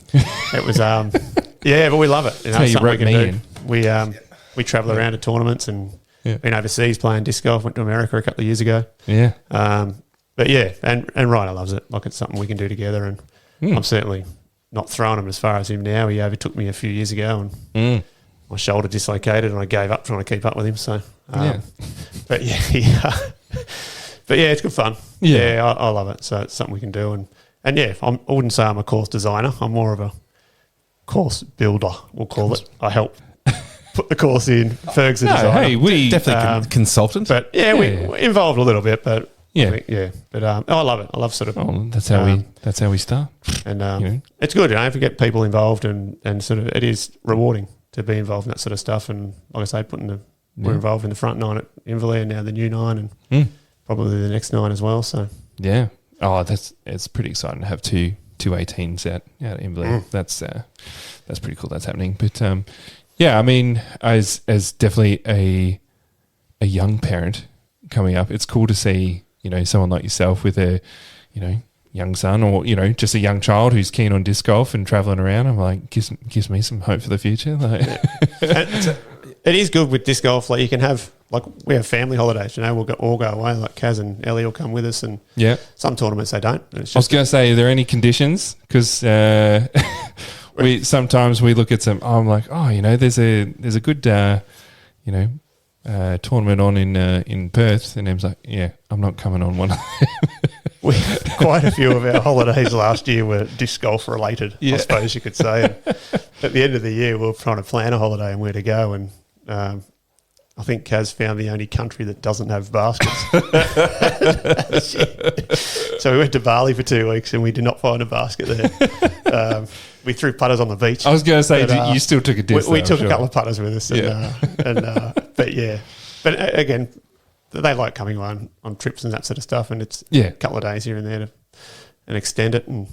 it was but we love it. That's how you something wrote we me can do. We travel around to tournaments and. Been overseas playing disc golf. Went to America a couple of years ago. Yeah. And Ryder loves it. Like, it's something we can do together. And I'm certainly not throwing him as far as him now. He overtook me a few years ago, and my shoulder dislocated, and I gave up trying to keep up with him. So, but it's good fun. Yeah, I love it. So it's something we can do. And I wouldn't say I'm a course designer. I'm more of a course builder. We'll call it. I help put the course in. Fergs the designer. Hey, we definitely consultant. But we're involved a little bit. But But I love it. I love sort of. Oh, that's how we start. And it's good. If you get people involved, and sort of, it is rewarding to be involved in that sort of stuff. And like I say, we're involved in the front 9 at Invali, and now the new 9, and probably the next 9 as well. So it's pretty exciting to have two 18s out at Invali. That's pretty cool. That's happening. But I mean, as definitely a young parent coming up, it's cool to see someone like yourself with a young son, or just a young child who's keen on disc golf and traveling around. I'm like, gives me some hope for the future. Like, it is good with disc golf. Like you can have, like we have family holidays. We'll all go away. Like Kaz and Ellie will come with us, and some tournaments they don't. And it's I was going to say, are there any conditions? Because we sometimes look at some. I'm like, there's a good tournament on in Perth, and Em's like, yeah, I'm not coming on one. Quite a few of our holidays last year were disc golf related, I suppose you could say. And at the end of the year, we were trying to plan a holiday and where to go, and I think Kaz found the only country that doesn't have baskets. So we went to Bali for 2 weeks and we did not find a basket there. We threw putters on the beach. I was going to say, you still took a disc. We took a couple of putters with us. But again, they like coming on trips and that sort of stuff, and it's a couple of days here and there and extend it. And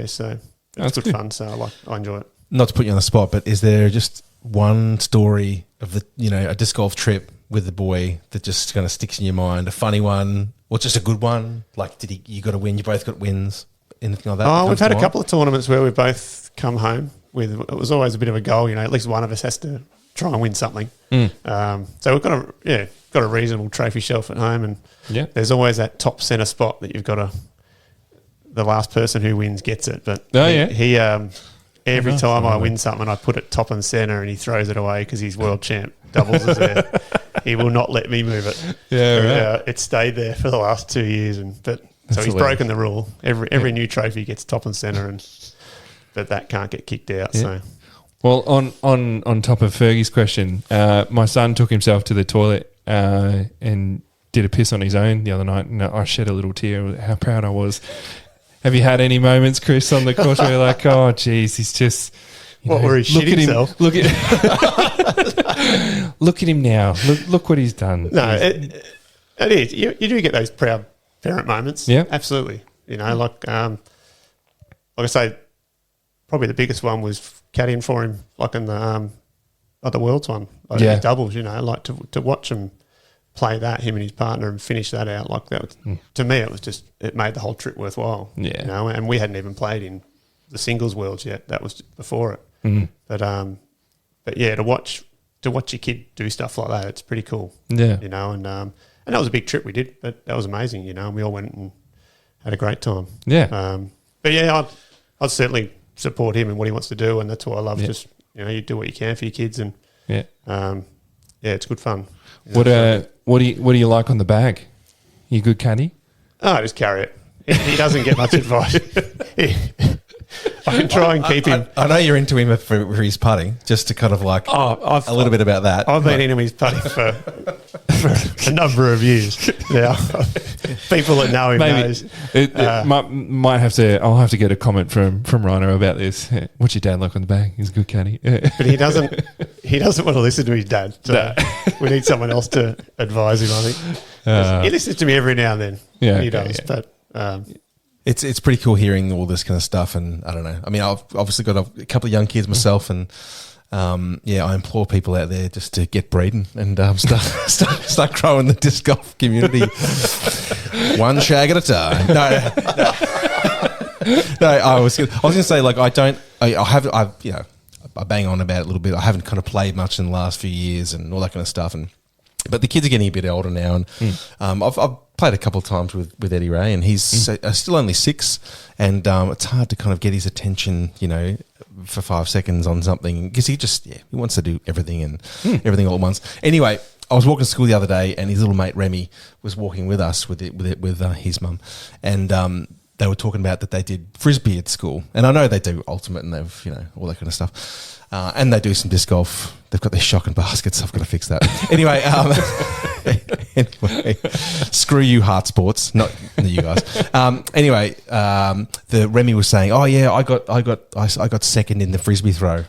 so it's good fun. So I enjoy it. Not to put you on the spot, but is there just one story of a disc golf trip with the boy that just kind of sticks in your mind? A funny one, or just a good one? Like, you got a win? You both got wins? Anything like that? Oh, we've had a couple of tournaments where we both come home with. It was always a bit of a goal. At least one of us has to try and win something. So we've got a reasonable trophy shelf at home, and there's always that top centre spot that you've got to. The last person who wins gets it, but he every time I win something, I put it top and centre, and he throws it away because he's world champ. Doubles is there. He will not let me move it. It stayed there for the last 2 years, so he's broken the rule. Every new trophy gets top and centre, but that can't get kicked out. So. Well, on top of Fergie's question, my son took himself to the toilet and did a piss on his own the other night, and I shed a little tear. How proud I was. Have you had any moments, Chris, on the course where you're like, oh, geez, he's just... where he shit himself? Look at him now. Look what he's done. No, it is. You do get those proud parent moments. Yeah. Absolutely. Like I say, probably the biggest one was caddying for him, like in the Worlds one. Like the doubles, like to watch him play that, him and his partner, and finish that out. Like that was, to me, it made the whole trip worthwhile. Yeah. And we hadn't even played in the singles Worlds yet. That was before it. But to watch your kid do stuff like that, it's pretty cool. Yeah. And that was a big trip we did, but that was amazing, and we all went and had a great time. Yeah. I'd certainly support him and what he wants to do, and that's what I love. Just, you do what you can for your kids, and it's good fun. What do you like on the bag? You good caddy? Oh, I just carry it. He doesn't get much advice. I can try and keep him. I know you're into him for his putting, just to kind of like a little bit about that. I've been into his putting for a number of years now. People that know him knows. I'll have to get a comment from Rhino about this. What's your dad like on the bag? He's a good caddy. But he doesn't want to listen to his dad. So we need someone else to advise him, I think. He listens to me every now and then. Yeah, he does. Yeah. But it's pretty cool hearing all this kind of stuff, and I don't know. I mean, I've obviously got a couple of young kids myself, and I implore people out there just to get breeding and start growing the disc golf community one shag at a time. No, I was going to say, like, I bang on about it a little bit. I haven't kind of played much in the last few years and all that kind of stuff, but the kids are getting a bit older now, and I've played a couple of times with Eddie Ray, and he's still only 6, and it's hard to kind of get his attention, for 5 seconds on something, because he wants to do everything and everything all at once. Anyway, I was walking to school the other day, and his little mate Remy was walking with us with his mum, and they were talking about that they did frisbee at school, and I know they do ultimate, and they've all that kind of stuff. And they do some disc golf. They've got their shocking baskets. I've got to fix that. Anyway, screw you, Heart Sports, not you guys. Anyway, the Remy was saying, "Oh yeah, I got second in the frisbee throw,"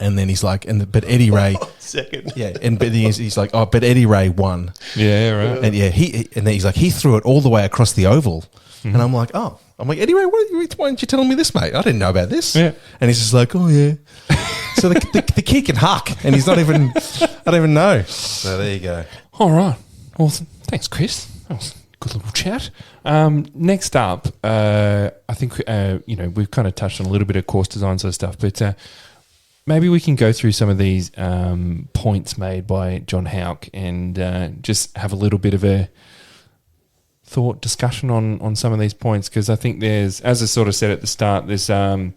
and then he's like, but Eddie Ray second, but he's like, "Oh, but Eddie Ray won." Yeah, right. And then he's like, he threw it all the way across the oval, and I'm like, "Oh." I'm like, Eddie Ray, why aren't you telling me this, mate? I didn't know about this. Yeah. And he's just like, oh, yeah. So the kid can huck, and he's not even, I don't even know. So there you go. All right. Well, thanks, Chris. That was a good little chat. Next up, I think, we've kind of touched on a little bit of course design sort of stuff, but maybe we can go through some of these points made by John Houck and just have a little bit of a thought discussion on some of these points, because I think there's, as I sort of said at the start, there's a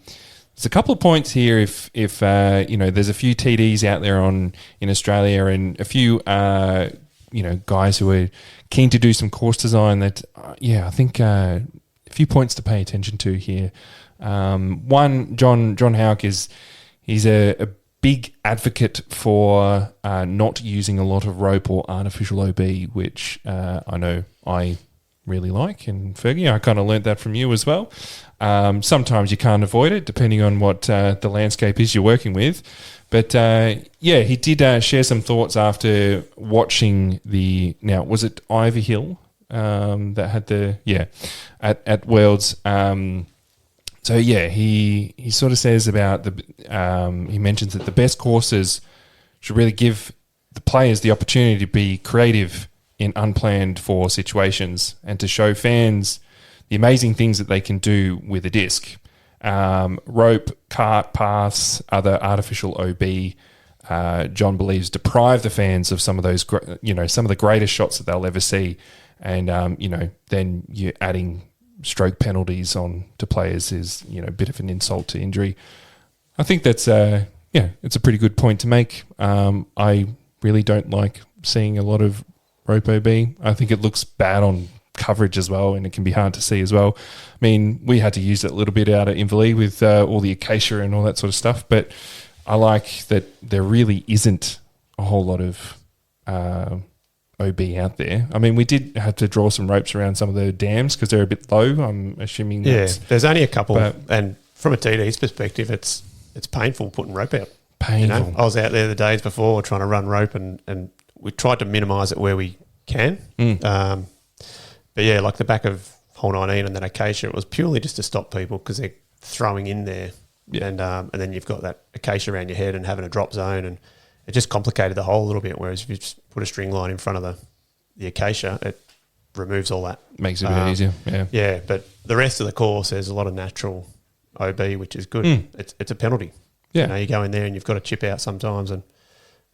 couple of points here. If there's a few TDs out there in Australia and a few guys who are keen to do some course design that I think a few points to pay attention to here. One, John Houck he's a big advocate for not using a lot of rope or artificial OB, which I know I really like. And Fergie, I kind of learnt that from you as well. Sometimes you can't avoid it depending on what the landscape is you're working with. But he did share some thoughts after watching was it Ivy Hill that had at Worlds. He sort of says about he mentions that the best courses should really give the players the opportunity to be creative in unplanned for situations and to show fans the amazing things that they can do with a disc. Rope, cart, paths, other artificial OB, John believes deprive the fans of some of those, some of the greatest shots that they'll ever see. And, then you're adding stroke penalties on to players is, a bit of an insult to injury. I think that's, it's a pretty good point to make. I really don't like seeing a lot of rope OB. I think it looks bad on coverage as well, and it can be hard to see as well. I mean, we had to use it a little bit out at Inverleigh with all the acacia and all that sort of stuff, but I like that there really isn't a whole lot of OB out there. I mean, we did have to draw some ropes around some of the dams because they're a bit low, I'm assuming. There's only a couple, and from a TD's perspective, it's painful putting rope out. Painful. I was out there the days before trying to run rope, and we tried to minimise it where we can. But like the back of hole 19 and that acacia, it was purely just to stop people because they're throwing in there, and then you've got that acacia around your head and having a drop zone, and it just complicated the hole a little bit. Whereas if you just put a string line in front of the acacia, it removes all that. Makes it a bit easier. Yeah, but the rest of the course, there's a lot of natural OB, which is good. It's a penalty. Yeah, you go in there and you've got to chip out sometimes, and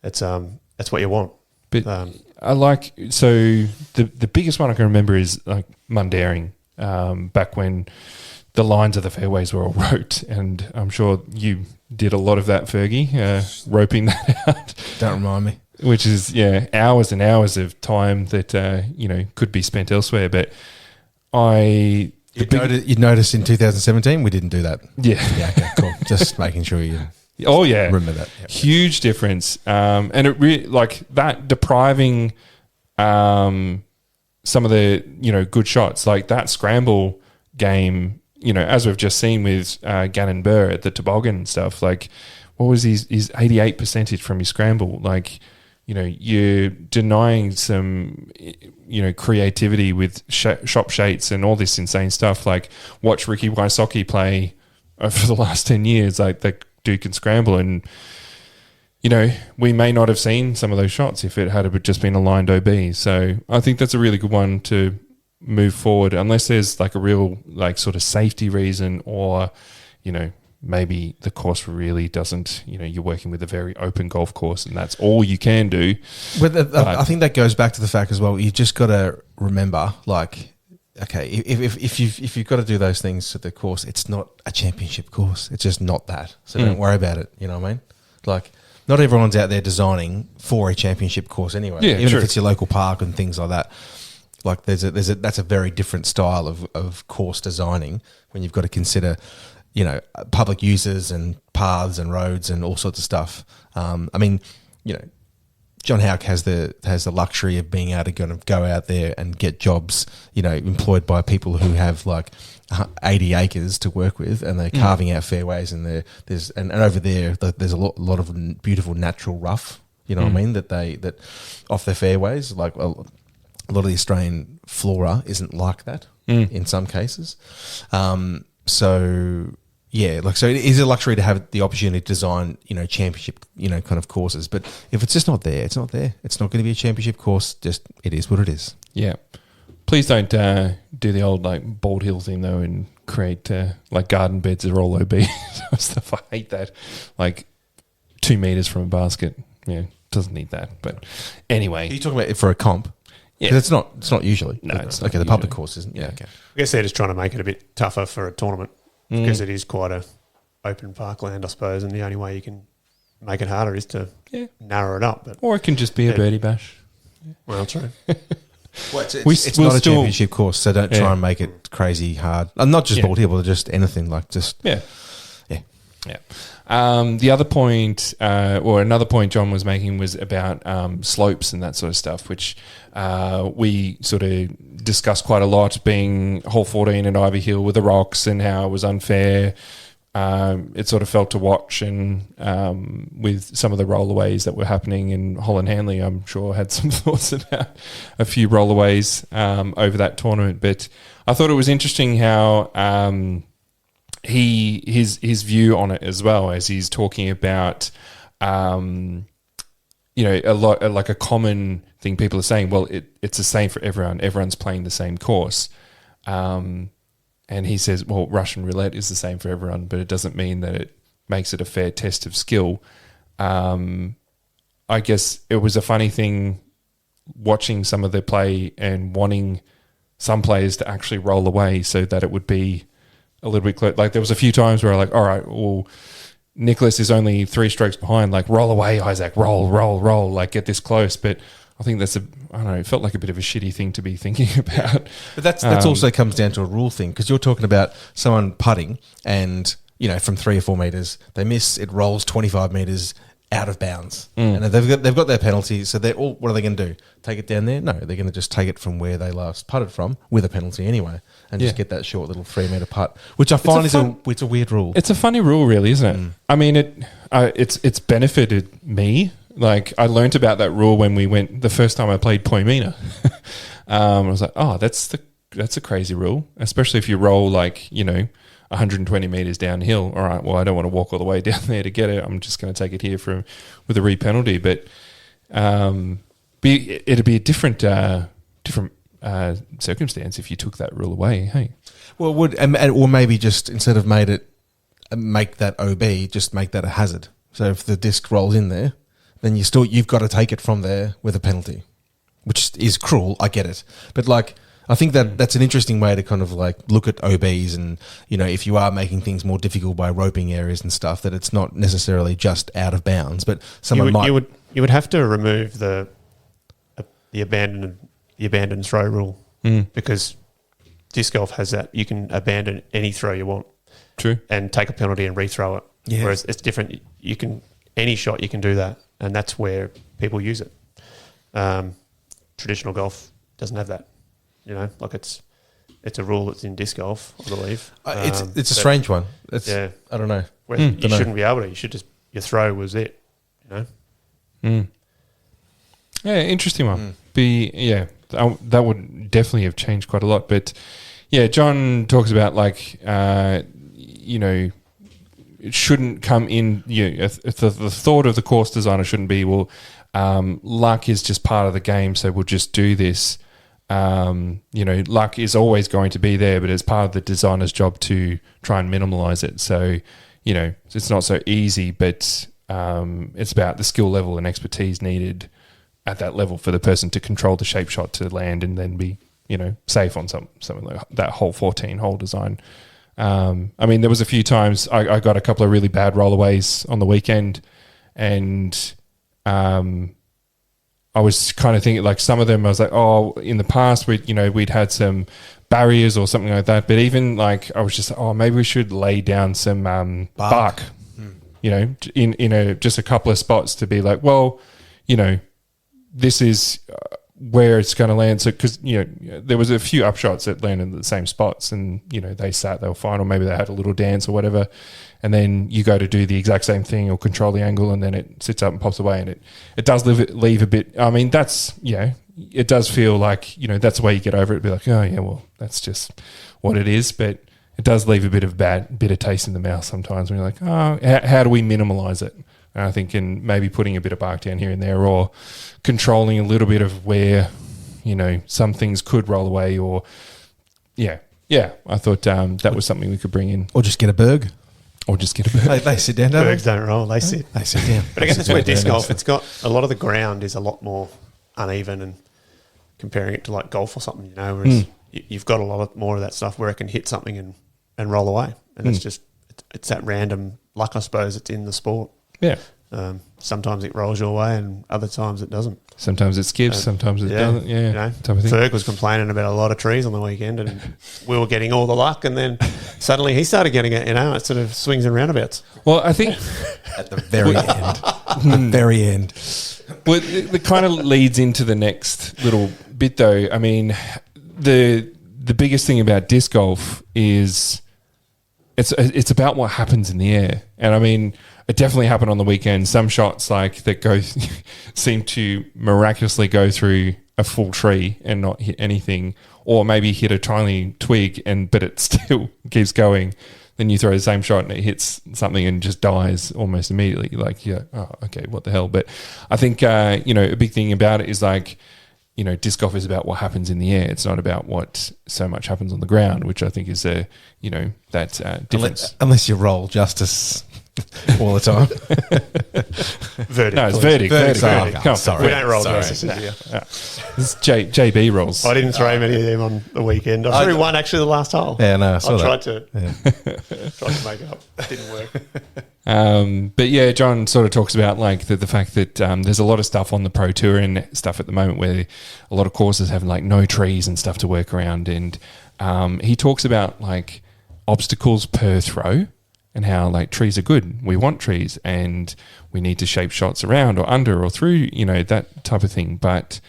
it's that's what you want. But I like, so the biggest one I can remember is like Mundaring, back when the lines of the fairways were all roped, and I'm sure you did a lot of that, Fergie, roping that out. Don't remind me. Which is, hours and hours of time that, could be spent elsewhere. But You'd notice in 2017 we didn't do that. Yeah. Yeah, okay, cool. Just making sure you... Oh, yeah. Remember that. Yep. Huge difference. And it really, like that depriving some of the, good shots, like that scramble game, as we've just seen with Gannon Burr at the toboggan and stuff, like what was his 88 percentage from his scramble? Like, you're denying some, creativity with shop shates and all this insane stuff. Like watch Ricky Wysocki play for the last 10 years, like that dude can scramble, and we may not have seen some of those shots if it had just been a lined OB. So I think that's a really good one to move forward, unless there's like a real like sort of safety reason, or maybe the course really doesn't, you're working with a very open golf course and that's all you can do. But I think that goes back to the fact as well, you just got to remember, like, okay, if you've got to do those things at the course, it's not a championship course. It's just not that. So don't worry about it. You know what I mean? Like, not everyone's out there designing for a championship course anyway. Yeah, even true. if it's your local park and things like that. Like, that's a very different style of course designing when you've got to consider, public users and paths and roads and all sorts of stuff. I mean, John Houck has the luxury of being able to go out there and get jobs, employed by people who have like 80 acres to work with, and they're carving out fairways, and there's over there there's a lot of beautiful natural rough, what I mean, that off their fairways, like a lot of the Australian flora isn't like that in some cases. So it is a luxury to have the opportunity to design, championship, kind of courses. But if it's just not there, it's not there. It's not going to be a championship course. Just, it is what it is. Yeah. Please don't do the old like Bald Hill thing though, and create like garden beds that are all OB stuff. I hate that. Like 2 meters from a basket. Yeah, doesn't need that. But anyway, Are you talking about it for a comp? Yeah. 'Cause it's not usually. No, it's okay. not The public usually. course isn't. Yeah. Okay. I guess they're just trying to make it a bit tougher for a tournament because it is quite a open parkland, I suppose, and the only way you can make it harder is to narrow it up. But or it can just be a birdie bash. well, true. Well, it's We'll not a still- championship course, so don't try and make it crazy hard. And not just bald hill, but just anything like just Yeah. yeah. Yeah. The other point, or another point John was making was about slopes and that sort of stuff, which we sort of discussed quite a lot, being hole 14 at Ivy Hill with the rocks and how it was unfair. It sort of felt to watch, and with some of the rollaways that were happening in Holland Hanley, I'm sure had some thoughts about a few rollaways over that tournament. But I thought it was interesting how his view on it as well, as he's talking about a lot, like a common thing people are saying, well, it's the same for everyone. Everyone's playing the same course. And he says, well, Russian roulette is the same for everyone, but it doesn't mean that it makes it a fair test of skill. I guess it was a funny thing watching some of the play and wanting some players to actually roll away so that it would be a little bit close. Like there was a few times where I like, all right, well, Nicholas is only 3 strokes behind. Like roll away, Isaac, roll, like get this close. But I think that's I don't know, it felt like a bit of a shitty thing to be thinking about. But that's also comes down to a rule thing, because you're talking about someone putting and, from 3 or 4 meters, they miss, it rolls 25 meters out of bounds. And they've got their penalty, so they're all, what are they going to do? Take it down there? No, they're going to just take it from where they last putted from with a penalty anyway, and just get that short little 3 meter putt, which I find it's a weird rule. It's a funny rule, really, isn't it? I mean, it's benefited me. Like I learnt about that rule when we went the first time I played Poimina. I was like, oh, that's a crazy rule, especially if you roll 120 meters downhill. All right, well, I don't want to walk all the way down there to get it. I'm just going to take it here with a re-penalty. But it'd be a different circumstance if you took that rule away. Hey, Well, it would, or maybe just instead of make that OB, just make that a hazard. So if the disc rolls in there, then you've got to take it from there with a penalty, which is cruel. I get it, but I think that's an interesting way to kind of look at OBs, and if you are making things more difficult by roping areas and stuff, that it's not necessarily just out of bounds, but you would have to remove the abandoned throw rule because disc golf has that. You can abandon any throw you want, true, and take a penalty and rethrow it. Yeah. Whereas it's different. Any shot you can do that, and that's where people use it. Traditional golf doesn't have that. It's a rule that's in disc golf, I believe. It's a strange one. I don't know. Where you shouldn't be able to. You should just, your throw was it. Yeah, interesting one. That would definitely have changed quite a lot. But yeah, John talks about it shouldn't come in. The thought of the course designer shouldn't be, well, luck is just part of the game, so we'll just do this. Luck is always going to be there, but it's part of the designer's job to try and minimize it. So, it's not so easy, but it's about the skill level and expertise needed at that level for the person to control the shape shot to land and then be, safe on something like that whole 14 hole design. There was a few times I got a couple of really bad rollaways on the weekend, and I was kind of thinking, some of them I was like, oh, in the past we'd had some barriers or something like that, but even I was just, oh, maybe we should lay down some bark. In just a couple of spots to be like, well, this is where it's going to land. So, because, there was a few upshots that landed in the same spots, and, they were fine, or maybe they had a little dance or whatever. And then you go to do the exact same thing or control the angle, and then it sits up and pops away, and it does leave a bit. I mean, that's, it does feel like, that's the way you get over it. Be like, oh yeah, well, that's just what it is. But it does leave a bit of bitter taste in the mouth sometimes when you're like, oh, how do we minimize it? And I think in maybe putting a bit of bark down here and there, or controlling a little bit of where, some things could roll away, or I thought that was something we could bring in. Or just get a berg. Or just get a bird. They sit down, don't Fergs they? don't roll, they sit. They sit down. But I guess that's where disc golf, it's got a lot of the ground is a lot more uneven, and comparing it to like golf or something, whereas you've got a lot more of that stuff where it can hit something and roll away. And it's that random luck, I suppose, it's in the sport. Yeah. Sometimes it rolls your way and other times it doesn't. Sometimes it skips, sometimes it doesn't. Yeah. Type of thing. Ferg was complaining about a lot of trees on the weekend and we were getting all the luck, and then suddenly he started getting it, it sort of swings and roundabouts. Well, I think At the very end. The very end. well, it kind of leads into the next little bit, though. I mean, the biggest thing about disc golf is it's about what happens in the air, and I mean, it definitely happened on the weekend. Some shots like that go seem to miraculously go through a full tree and not hit anything, or maybe hit a tiny twig but it still keeps going. Then you throw the same shot and it hits something and just dies almost immediately. Like, oh, okay, what the hell? But I think, a big thing about it is like, disc golf is about what happens in the air. It's not about what so much happens on the ground, which I think is that difference. Unless you roll justice all the time. Verdict. No, it's please. verdict. Verdict. Verdict. Oh, Come on. sorry. We don't roll Sorry. justices here. This is JB rolls. I didn't throw many of them on the weekend. I threw one actually the last hole. Yeah, no, I saw that. tried to make it up. It didn't work. But yeah, John sort of talks about like the fact that there's a lot of stuff on the Pro Tour and stuff at the moment where a lot of courses have like no trees and stuff to work around. And he talks about like obstacles per throw and how like trees are good. We want trees and we need to shape shots around or under or through, that type of thing. But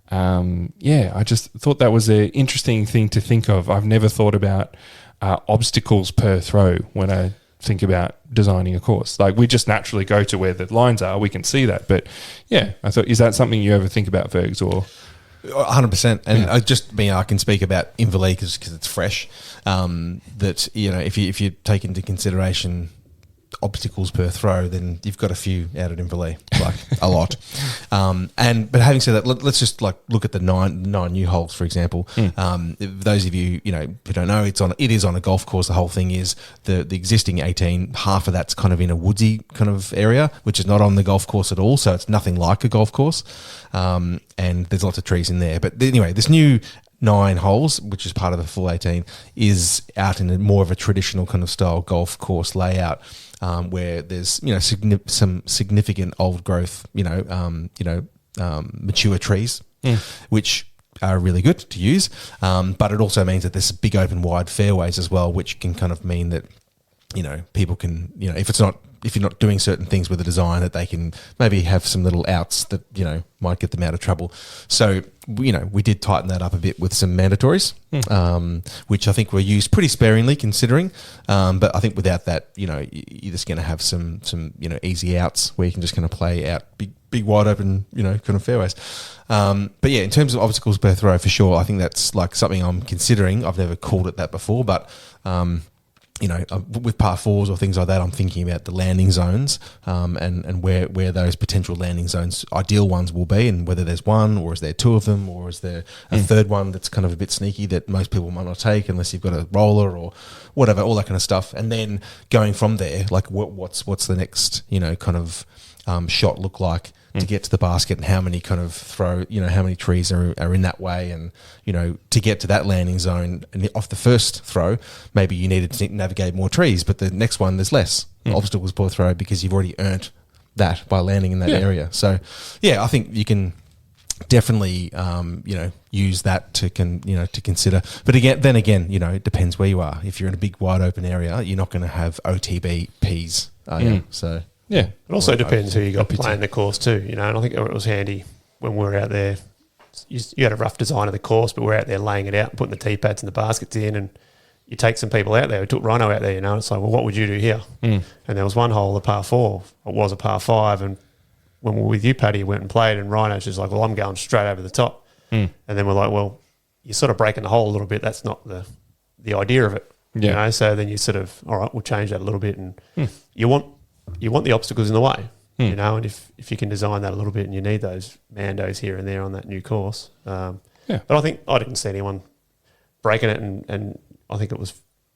I just thought that was an interesting thing to think of. I've never thought about obstacles per throw when I think about designing a course. Like we just naturally go to where the lines are. We can see that. But yeah, I thought, is that something you ever think about, Fergs, or? 100%. And I can speak about Inverleigh because it's fresh. That, if you take into consideration obstacles per throw, then you've got a few out at Inverleigh, like a lot. But having said that, let's just like look at the nine new holes, for example. Those of you who don't know, it is on a golf course. The whole thing is the existing 18. Half of that's kind of in a woodsy kind of area, which is not on the golf course at all. So it's nothing like a golf course. And there's lots of trees in there. But anyway, this new 9 holes, which is part of the full 18, is out in more of a traditional kind of style golf course layout, where there's some significant old growth, mature trees, which are really good to use. But it also means that there's big open wide fairways as well, which can kind of mean that people can if you're not doing certain things with the design, that they can maybe have some little outs that might get them out of trouble. So we did tighten that up a bit with some mandatories, which I think were used pretty sparingly considering. But I think without that, you're just going to have some easy outs where you can just kind of play out big wide open kind of fairways. But yeah, in terms of obstacles per throw, for sure, I think that's like something I'm considering. I've never called it that before, but with par fours or things like that, I'm thinking about the landing zones and where those potential landing zones, ideal ones, will be, and whether there's one or is there 2 of them, or is there a third one that's kind of a bit sneaky that most people might not take unless you've got a roller or whatever, all that kind of stuff. And then going from there, like what's the next kind of shot look like to get to the basket, and how many kind of how many trees are in that way, and to get to that landing zone, and off the first throw maybe you needed to navigate more trees, but the next one there's less obstacles per throw because you've already earned that by landing in that area. So I think you can definitely use that to consider. But again, it depends where you are. If you're in a big wide open area, you're not going to have OTBPs, are you? So yeah, it also depends who you got playing the course too, and I think it was handy when we were out there. You had a rough design of the course, but we're out there laying it out and putting the tee pads and the baskets in, and you take some people out there. We took Rhino out there, it's like, well, what would you do here? And there was one hole, the par 4, it was a par 5, and when we were with you, Paddy, went and played, and Rhino's just like, well, I'm going straight over the top. And then we're like, well, you're sort of breaking the hole a little bit. That's not the idea of it. So then you sort of, all right, we'll change that a little bit, and you want the obstacles in the way, and if you can design that a little bit, and you need those mandos here and there on that new course. But I think I didn't see anyone breaking it, and I think it was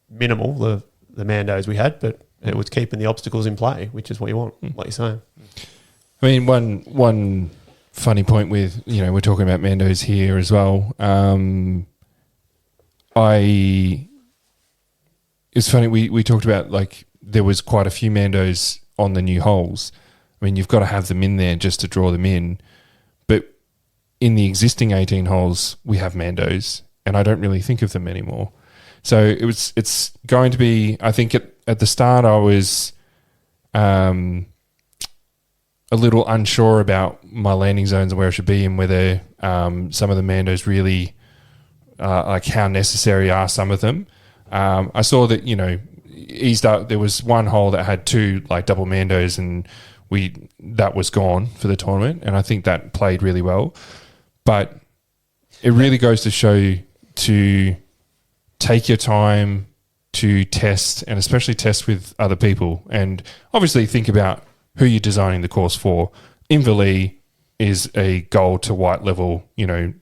minimal, the mandos we had, but It was keeping the obstacles in play, which is what you want, like you're saying. I mean, one funny point with, we're talking about Mandos here as well. It's funny, we talked about, like, there was quite a few Mandos on the new holes. I mean, you've got to have them in there just to draw them in. But in the existing 18 holes, we have Mandos, and I don't really think of them anymore. So it's going to be, I think at the start I was a little unsure about my landing zones and where I should be, and whether some of the Mandos really, like, how necessary are some of them. I saw that, eased up. There was one hole that had 2 like double Mandos, and that was gone for the tournament, and I think that played really well. But it really goes to show you to take your time to test, and especially test with other people, and obviously think about who you're designing the course for. Inverleigh is a gold to white level,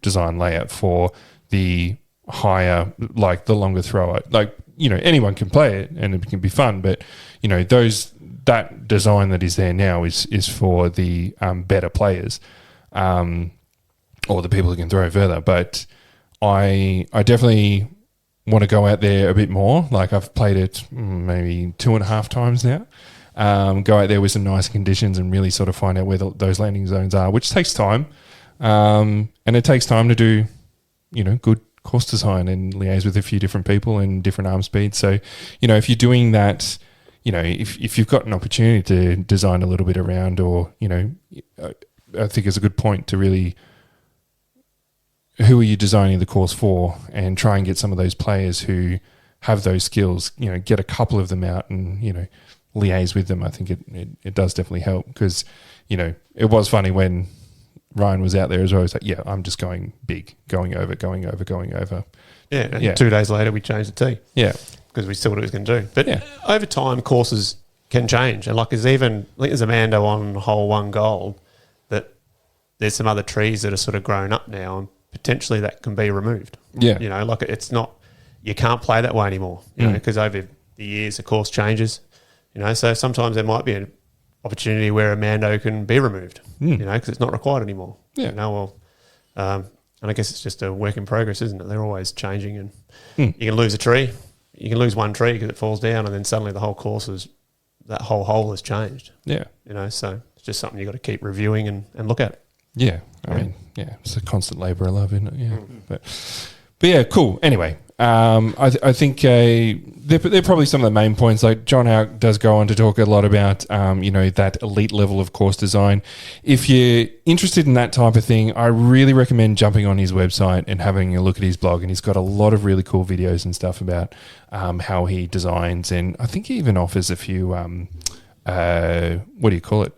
design layout for the higher, like the longer thrower. Like, anyone can play it and it can be fun, but that design that is there now is for the better players, or the people who can throw further. But I definitely want to go out there a bit more. Like, I've played it maybe 2.5 times now. Go out there with some nice conditions and really sort of find out where those landing zones are, which takes time. And it takes time to do, good course design and liaise with a few different people and different arm speeds. So, if you're doing that, if you've got an opportunity to design a little bit around, or, I think it's a good point to really, who are you designing the course for, and try and get some of those players who have those skills, get a couple of them out and, liaise with them. I think it does definitely help, because, it was funny when Ryan was out there as well. He was like, I'm just going big, going over. Yeah, and 2 days later we changed the tee. Yeah. Because we saw what it was going to do. But over time, courses can change. And, like, I think there's a Mando on hole 1 gold that there's some other trees that are sort of grown up now, and potentially that can be removed. Yeah. Like, it's not, you can't play that way anymore, because over the years the course changes. So sometimes there might be an opportunity where a Mando can be removed, because it's not required anymore. Yeah. And I guess it's just a work in progress, isn't it? They're always changing, and you can lose a tree. You can lose one tree because it falls down, and then suddenly the whole that whole hole has changed. Yeah. So it's just something you've got to keep reviewing and look at. Yeah. I mean, it's a constant labour of love, isn't it? Yeah. But yeah, cool. Anyway, I think they're probably some of the main points. Like, John Houck does go on to talk a lot about, that elite level of course design. If you're interested in that type of thing, I really recommend jumping on his website and having a look at his blog. And he's got a lot of really cool videos and stuff about how he designs. And I think he even offers a few, what do you call it?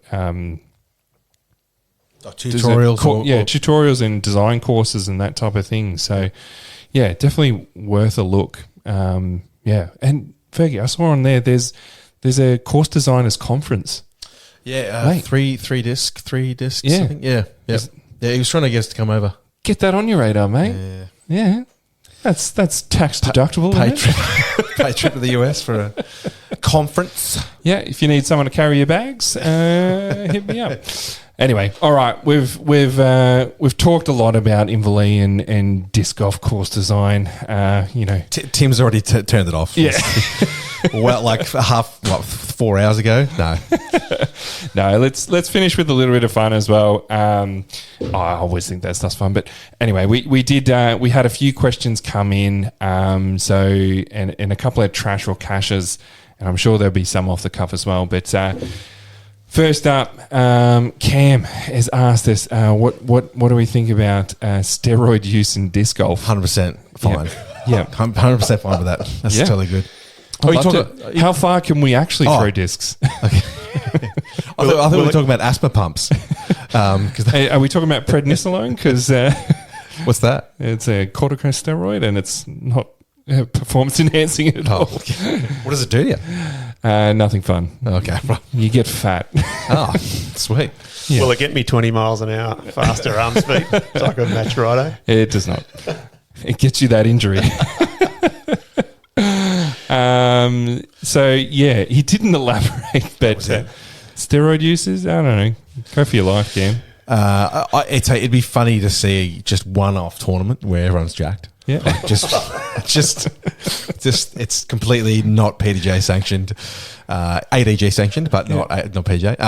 Tutorials. Tutorials and design courses and that type of thing. So, yeah, definitely worth a look. And Fergie, I saw on there there's a course designers conference. Yeah, three discs. Yeah. I think. Yeah. He was trying to get us to come over. Get that on your radar, mate. Yeah. That's tax deductible. Pay trip to the US for a conference. Yeah, if you need someone to carry your bags, hit me up. Anyway, all right, we've talked a lot about Inverleigh and disc golf course design. Tim's already turned it off. Yeah. Well, like 4 hours ago. No, let's finish with a little bit of fun as well. I always think that stuff's fun, but anyway, we had a few questions come in. And a couple of trash or caches, and I'm sure there'll be some off the cuff as well. But first up, Cam has asked us, what do we think about steroid use in disc golf? 100% fine. Yeah, 100% fine with that. That's totally good. How far can we actually throw discs? Okay. I thought we were talking about asthma pumps. Are we talking about prednisolone? Because what's that? It's a corticosteroid, and it's not performance enhancing at all. Okay. What does it do to you? Nothing fun. Okay. You get fat. Oh, sweet. Yeah. Will it get me 20 miles an hour faster arm speed like a match rider? It does not. It gets you that injury. So yeah, he didn't elaborate, but steroid uses, I don't know. Go for your life, Cam. It'd be funny to see just one-off tournament where everyone's jacked. Yeah, Like just it's completely not PDJ sanctioned, ADG sanctioned, but not PJ.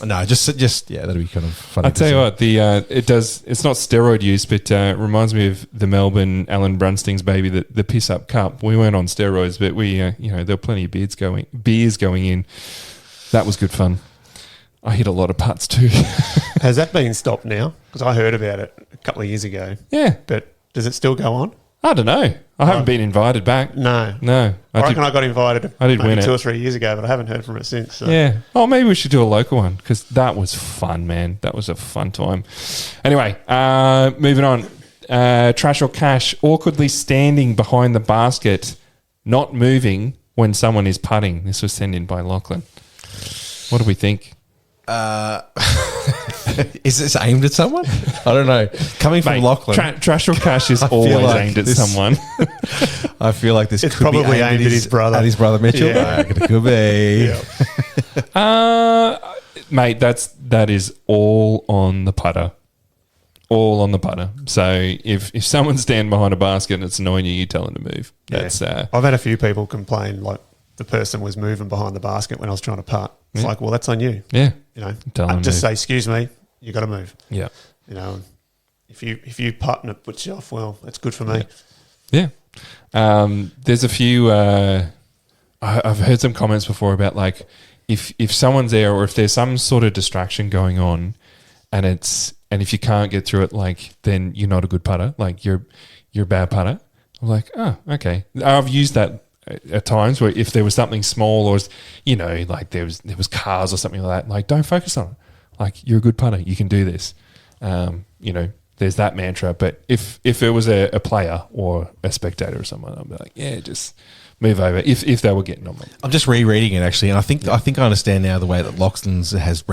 No, just that'd be kind of funny. I'll tell you what, it's not steroid use, but it reminds me of the Melbourne Alan Brunsting's baby, the piss up cup. We weren't on steroids, but we there were plenty of beers going in. That was good fun. I hit a lot of putts too. Has that been stopped now? Because I heard about it a couple of years ago. Yeah, But does it still go on? I don't know. I haven't been invited back. No. I reckon I got invited maybe 2 or 3 years ago, but I haven't heard from it since. So. Yeah. Oh, maybe we should do a local one because that was fun, man. That was a fun time. Anyway, moving on. Trash or cash, awkwardly standing behind the basket, not moving when someone is putting. This was sent in by Lachlan. What do we think? Is this aimed at someone? I don't know. Coming from Mate, Lachlan, trash or cash is always like aimed at this- somemed I feel like this It's could probably be aimed at his brother. At his brother Mitchell. Yeah. It could be. Mate, that is all on the putter. All on the putter. So if someone's standing behind a basket and it's annoying you, you tell them to move. That's I've had a few people complain like the person was moving behind the basket when I was trying to putt. It's like, well, that's on you. yeah. You know, Tell them just move. say, excuse me, you got to move. Yeah. You know, if you putt and it puts you off, well, that's good for me. Yeah. There's a few. I've heard some comments before about like if someone's there or if there's some sort of distraction going on, and if you can't get through it, like then you're not a good putter. Like you're a bad putter. I'm like, oh, okay. I've used that at times where if there was something small or like there was cars or something like that. Like don't focus on it. Like you're a good putter. You can do this. There's that mantra. But if it was a player or a spectator or someone, I'd be like, yeah, just move over. If they were getting on them. I'm just rereading it actually, and I think I understand now the way that Loxton has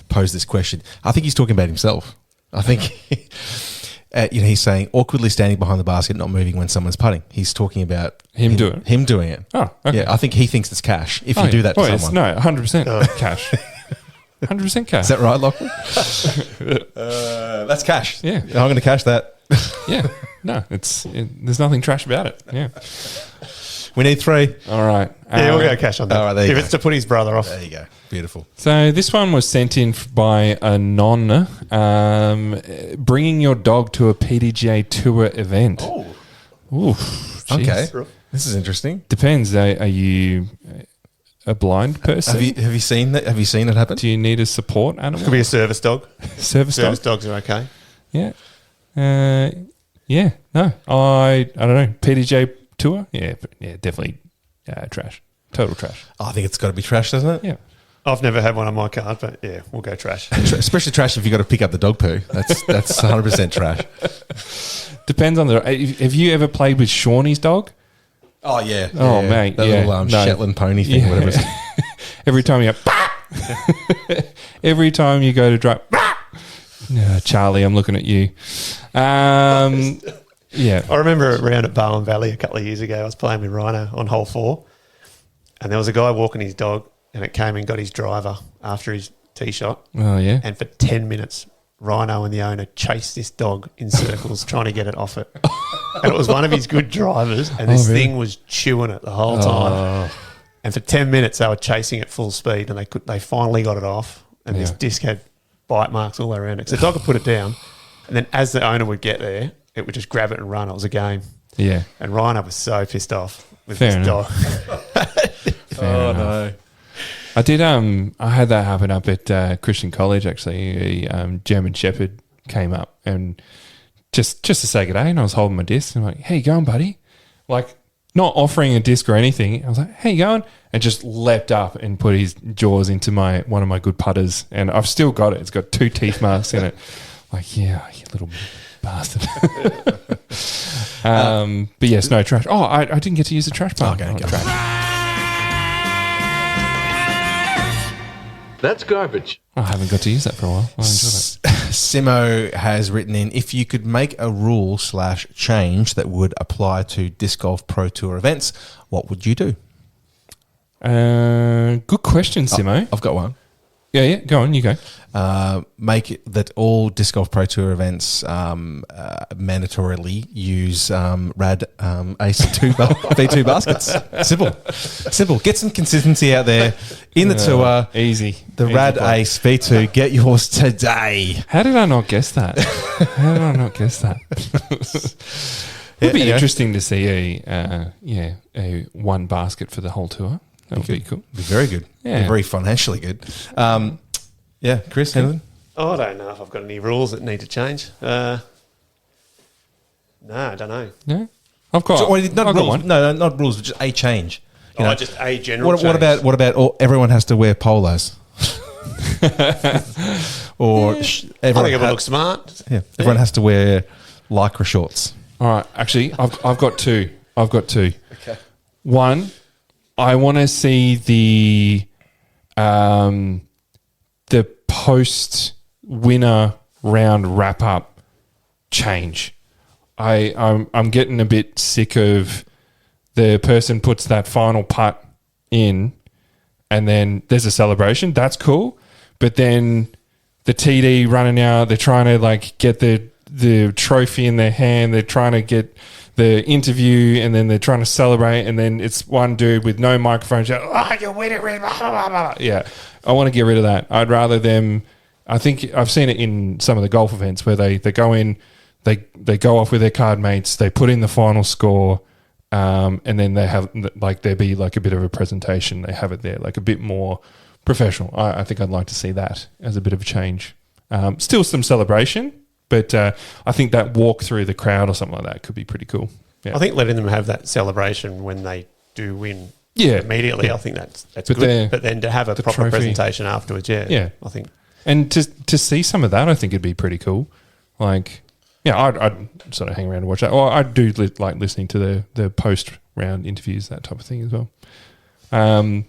posed this question. I think he's talking about himself. I think he's saying awkwardly standing behind the basket, not moving when someone's putting. He's talking about Him doing it. Him doing it. Oh, okay. Yeah, I think he thinks it's cash if you do that to someone. No, 100% cash. 100% cash. Is that right, Lachlan? That's cash. Yeah. I'm going to cash that. Yeah. No, there's nothing trash about it. Yeah. We need 3. All right. Yeah, we'll go cash on that. all right, there you if go. it's to put his brother off. There you go. Beautiful. So this one was sent in by a non, bringing your dog to a PDGA Tour event. Oh. Ooh, Okay. jeez. This is interesting. Depends. Are you a blind person? Have you seen that? Have you seen it happen? Do you need a support animal? Could be a service dog. service Service dog? dogs are okay. Yeah. Yeah. No. I don't know. PDJ Tour? Yeah. Definitely trash. Total trash. I think it's got to be trash, doesn't it? Yeah. I've never had one on my card, but yeah, we'll go trash. Especially trash if you got to pick up the dog poo. That's 100% trash. Depends on have you ever played with Shawnee's dog? Oh yeah. Oh, yeah. mate, that yeah. little No. Shetland pony thing, Yeah. whatever. It's Every time you go, every time you go to drive, Charlie, I'm looking at you. Yeah. I remember around at Barwon Valley a couple of years ago, I was playing with Rhino on hole 4, and there was a guy walking his dog, and it came and got his driver after his tee shot. Oh yeah. And for 10 minutes, Rhino and the owner chased this dog in circles trying to get it off it. And it was one of his good drivers, and this really? thing was chewing it the whole time. And for 10 minutes, they were chasing it full speed, and they finally got it off. And this Yeah. disc had bite marks all around it. So the dog would put it down, and then as the owner would get there, it would just grab it and run. It was a game. Yeah. And Rhino was so pissed off with Fair this enough. dog. Fair enough. no. I did. I had that happen up at Christian College. Actually, a German Shepherd came up and just to say good day, and I was holding my disc. And I'm like, "How you going, buddy?" Like, not offering a disc or anything. I was like, "How you going?" And just leapt up and put his jaws into one of my good putters, and I've still got it. It's got 2 teeth marks in it. Like, yeah, you little bastard. But yes, no trash. Oh, I didn't get to use the trash pump. Okay, Oh, go. trash. That's garbage. I haven't got to use that for a while. I enjoy that. Simo has written in, if you could make a rule/change that would apply to Disc Golf Pro Tour events, what would you do? Good question, Simo. I've got one. Yeah, go on, you go. Make it that all Disc Golf Pro Tour events mandatorily use Rad Ace V2 baskets. Simple. Get some consistency out there in the tour. Easy. The Easy Rad play. Ace V2. Get yours today. How did I not guess that? It'd be interesting to see a one basket for the whole tour. That would be cool. Be very good. Yeah. Be very financially good. Chris, anything? Oh, I don't know if I've got any rules that need to change. No, I don't know. No, I've got. Not I've got rules. one. No, not rules. Just a change. You know, Just a general what change. about everyone has to wear polos? Or I think everyone, it would look smart. everyone has to wear lycra shorts. All right, actually, I've got two. Okay. One, I want to see the post winner round wrap up change. I'm getting a bit sick of the person puts that final putt in, and then there's a celebration. That's cool, but then the TD running out, they're trying to like get the trophy in their hand. They're trying to get the interview, and then they're trying to celebrate, and then it's one dude with no microphone shout, "Oh, you win it!" Blah, blah, blah. Yeah, I want to get rid of that. I'd rather them. I think I've seen it in some of the golf events where they go in, they go off with their card mates, they put in the final score, and then they have like there be like a bit of a presentation. They have it there, like a bit more professional. I think I'd like to see that as a bit of a change. Still some celebration. But I think that walk through the crowd or something like that could be pretty cool. Yeah. I think letting them have that celebration when they do win immediately, I think that's But good. But then to have a proper trophy. presentation afterwards, I think. And to see some of that, I think it'd be pretty cool. Like, I'd sort of hang around and watch that. Or I do like listening to the post-round interviews, that type of thing as well. And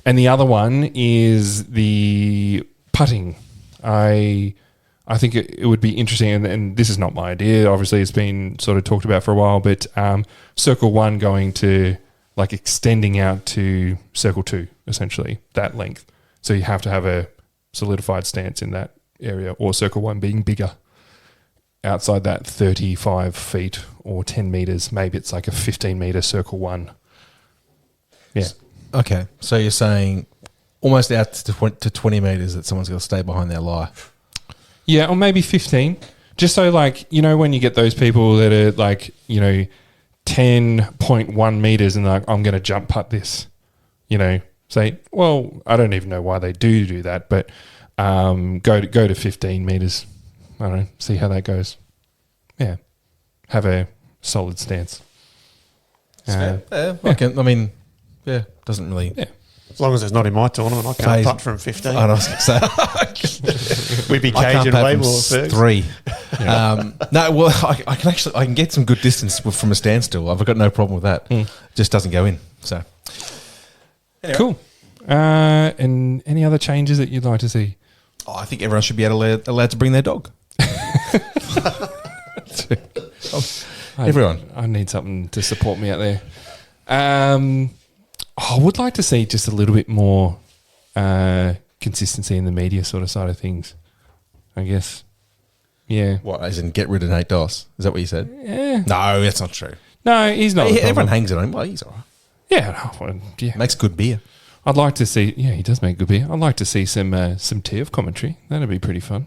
the other one is the putting. I think it would be interesting, and this is not my idea. Obviously, it's been sort of talked about for a while, but Circle 1 going to, like, extending out to Circle 2, essentially, that length. So you have to have a solidified stance in that area, or Circle 1 being bigger. Outside that 35 feet or 10 metres, maybe it's like a 15-metre Circle 1. Yeah. Okay, so you're saying almost out to 20 metres that someone's got to stay behind their lie. Yeah, or maybe 15. Just so, like, you know, when you get those people that are like, 10.1 meters and like, I'm going to jump putt this, say, well, I don't even know why they do that, but go to 15 meters. I don't know, see how that goes. Yeah, have a solid stance. Doesn't really. Yeah. As long as it's not in my tournament, I can't putt from 15. I was going to say. We'd be I can't caging putt way from more. Fergs. 3. I can get some good distance from a standstill. I've got no problem with that. Just doesn't go in. So anyway. Cool. And any other changes that you'd like to see? I think everyone should be allowed to bring their dog. Everyone. I need something to support me out there. I would like to see just a little bit more consistency in the media sort of side of things, I guess. Yeah. What, as in get rid of Nate Doss? Is that what you said? Yeah. No, that's not true. No, he's not. Everyone hangs on him. Well, he's all right. Yeah. Makes good beer. I'd like to see. Yeah, he does make good beer. I'd like to see some TF commentary. That'd be pretty fun.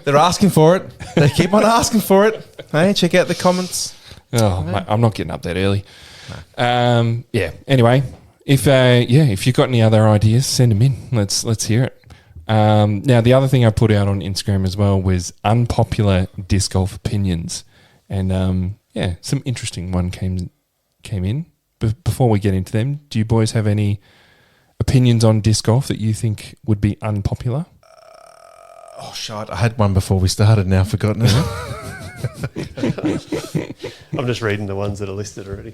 They're asking for it. They keep on asking for it. Hey, check out the comments. Oh, mate, I'm not getting up that early. No. Anyway, if you've got any other ideas, send them in. Let's hear it. Now, the other thing I put out on Instagram as well was unpopular disc golf opinions, and some interesting one came in. Before we get into them, do you boys have any opinions on disc golf that you think would be unpopular? I had one before we started. Now I've forgotten it. I'm just reading the ones that are listed already.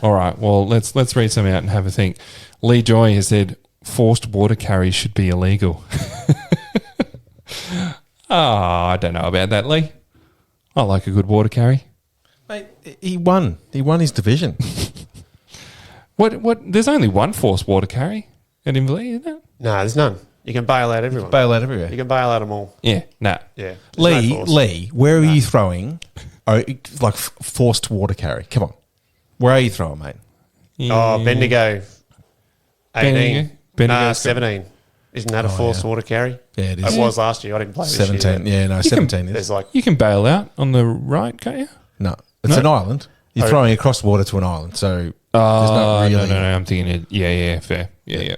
All right. Well, let's read some out and have a think. Lee Joy has said, forced water carry should be illegal. I don't know about that, Lee. I like a good water carry. Mate, he won. He won his division. What? There's only one forced water carry at Inverleigh, isn't it? No, there's none. You can bail out everyone. Bail out everywhere. You can bail out them all. Yeah, nah. Yeah. There's no force. Lee, where are you throwing forced water carry? Come on. Where are you throwing, mate? Oh, Bendigo. 18. Bendigo. Nah, 17. Isn't that a forced water carry? Yeah, it is. It was last year. I didn't play this 17. year. Yeah, no, 17 is. There's like, You can bail out on the right, can't you? No, it's an island. You're throwing across water to an island, so there's Oh, not really. no. I'm thinking it. Yeah, fair. Yeah.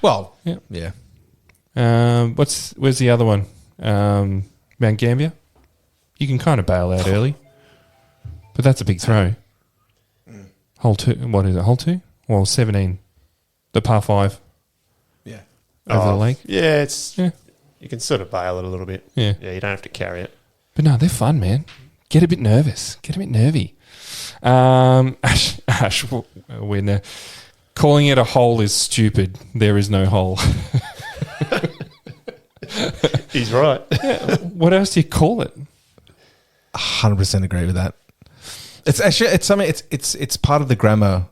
Well, Yeah. yeah. Where's the other one? Mount Gambier. You can kind of bail out early, but that's a big throw. Hole 2. What is it? Hole 2? Well, 17. The par 5 Yeah. over the lake. Yeah, Yeah. you can sort of bail it a little bit. Yeah. Yeah, you don't have to carry it. But no, they're fun, man. Get a bit nervous. Get a bit nervy. Ash, when calling it a hole is stupid. There is no hole. He's right. What else do you call it? 100% agree with that. It's actually it's part of the grammar,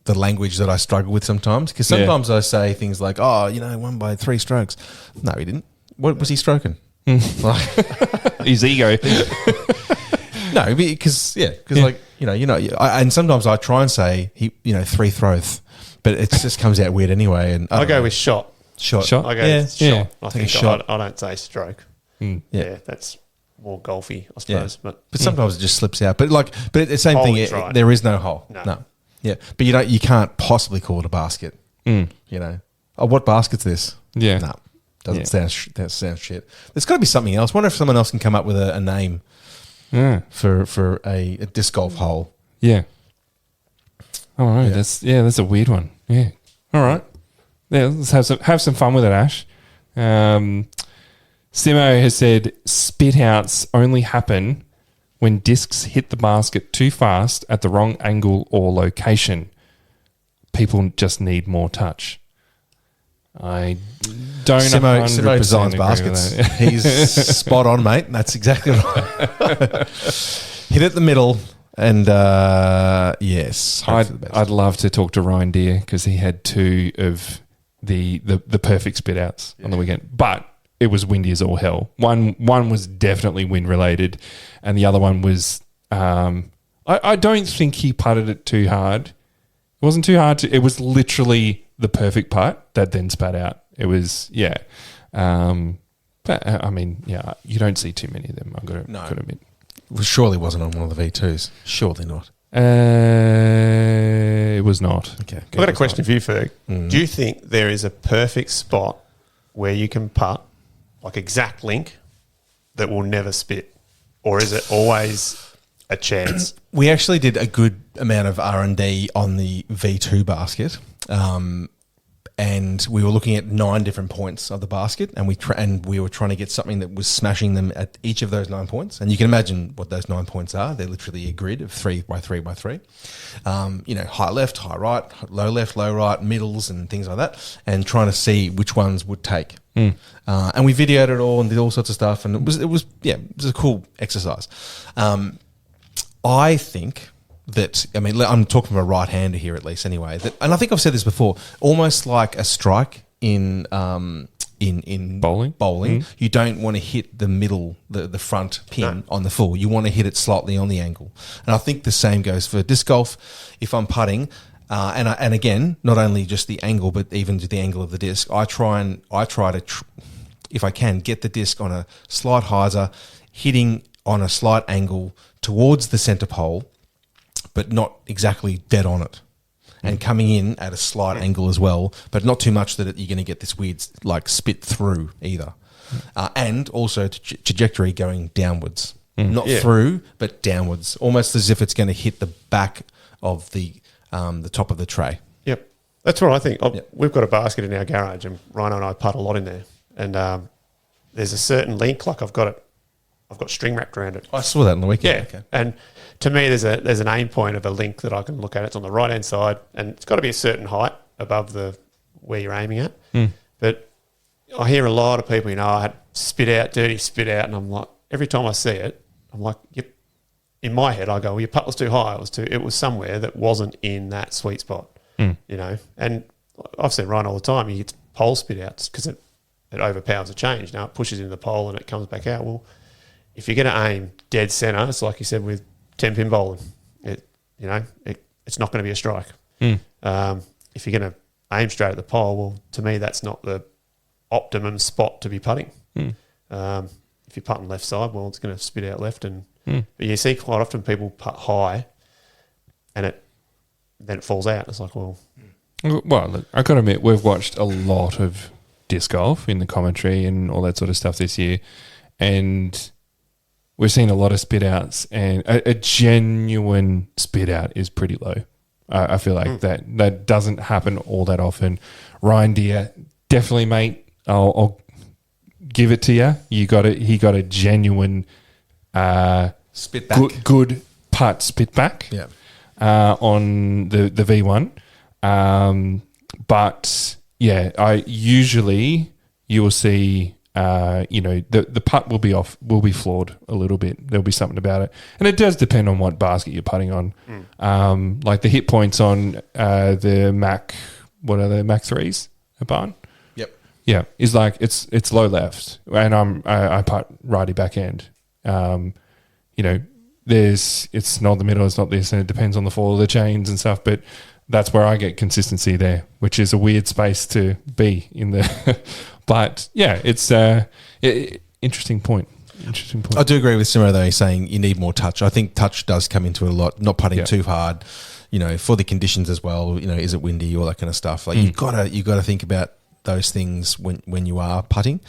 the language that I struggle with sometimes, because sometimes I say things like, won by 3 strokes. No, he didn't. What was he stroking? His ego. No, because and sometimes I try and say 3 throws, but it just comes out weird anyway. And I go with shot. Shot? I go with shot. Yeah. I think shot. I don't say stroke. Yeah, that's more golfy, I suppose. But sometimes it just slips out. But the same Hole thing. is right. There is no hole. No. Yeah, but you can't possibly call it a basket. You know, what basket's this? Yeah. No, doesn't sound. That sounds shit. There's got to be something else. I wonder if someone else can come up with a name for a disc golf hole. Yeah. All right. Yeah. That's a weird one. Yeah. All right. Yeah. Let's have some fun with it, Ash. Simo has said spit outs only happen when discs hit the basket too fast at the wrong angle or location. People just need more touch. I don't know. Simo designs baskets. He's spot on, mate. That's exactly right. Hit it the middle, and yes, I'd love to talk to Ryan Deere because he had 2 of the perfect spit outs on the weekend, but it was windy as all hell. One was definitely wind related, and the other one was I don't think he putted it too hard. It wasn't too hard it was literally the perfect putt that then spat out. It was but I mean, you don't see too many of them. I've got to admit. Well, surely wasn't on one of the V2s. Surely not. It was not. Okay. I've got a question for you, Ferg. Do you think there is a perfect spot where you can putt, like exact link, that will never spit? Or is it always a chance? We actually did a good amount of R&D on the V2 basket, and we were looking at 9 different points of the basket, and we were trying to get something that was smashing them at each of those 9 points. And you can imagine what those 9 points are. They're literally a grid of 3 by 3 by 3. High left, high right, low left, low right, middles, and things like that, and trying to see which ones would take. And we videoed it all and did all sorts of stuff, and it was a cool exercise. I think that, I'm talking from a right-hander here at least anyway, and I think I've said this before, almost like a strike in bowling, you don't want to hit the middle, the front pin on the full. You want to hit it slightly on the angle. And I think the same goes for disc golf. If I'm putting, and again, not only just the angle, but even to the angle of the disc, I try to, if I can, get the disc on a slight hyzer, hitting on a slight angle towards the centre pole, but not exactly dead on it, and coming in at a slight angle as well, but not too much that you're going to get this weird spit through either. And also trajectory going downwards, not through, but downwards, almost as if it's going to hit the back of the top of the tray. Yep, that's what I think. We've got a basket in our garage, and Rhino and I putt a lot in there. And there's a certain link, like I've got string wrapped around it. I saw that on the weekend. Yeah, okay. And to me, there's an aim point of a link that I can look at. It's on the right hand side, and it's got to be a certain height above where you're aiming at. But I hear a lot of people, I had spit out, dirty spit out, and I'm like, every time I see it, I'm like, yep. In my head, I go, well, your putt was too high. It was somewhere that wasn't in that sweet spot, And I've seen Ryan all the time. He gets pole spit outs because it overpowers the change. Now it pushes into the pole and it comes back out. Well, if you're going to aim dead centre, it's like you said with 10-pin bowling. It's not going to be a strike. If you're going to aim straight at the pole, well, to me, that's not the optimum spot to be putting. If you're putting left side, well, it's going to spit out left. But you see quite often people putt high and then it falls out. It's like, well... Well, look, I've got to admit, we've watched a lot of disc golf in the commentary and all that sort of stuff this year, and we've seen a lot of spit outs, and a genuine spit out is pretty low. I feel like that doesn't happen all that often. Ryan Deere, definitely, mate. I'll give it to you. He got a genuine spit back, good putt spit back. Yeah. On the V1. But yeah, you will see, the putt will be flawed a little bit. There'll be something about it. And it does depend on what basket you're putting on. Like the hit points on, the Mac 3s at Barn? Yep. Yeah. Is like, it's low left and I putt righty back end. It's not the middle, it's not this, and it depends on the fall of the chains and stuff, but that's where I get consistency there, which is a weird space to be in the but yeah, it's interesting point. I do agree with Simo though, saying you need more touch. I think touch does come into it a lot, not putting too hard, for the conditions as well, is it windy, all that kind of stuff. Like you gotta think about those things when you are putting.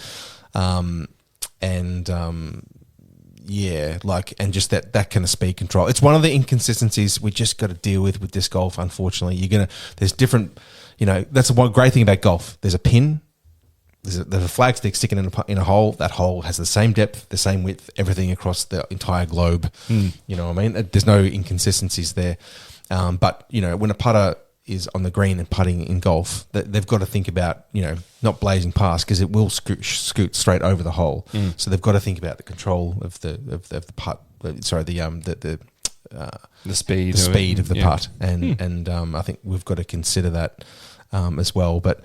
And just that kind of speed control. It's one of the inconsistencies we just got to deal with disc golf. Unfortunately, there's different. That's the one great thing about golf. There's a pin. There's a flag stick sticking in a hole. That hole has the same depth, the same width, everything across the entire globe. You know what I mean? There's no inconsistencies there. But when a putter is on the green and putting in golf, they've got to think about, not blazing past because it will scoot straight over the hole. So they've got to think about the control of the putt. Sorry, the speed of the putt, and I think we've got to consider that as well. But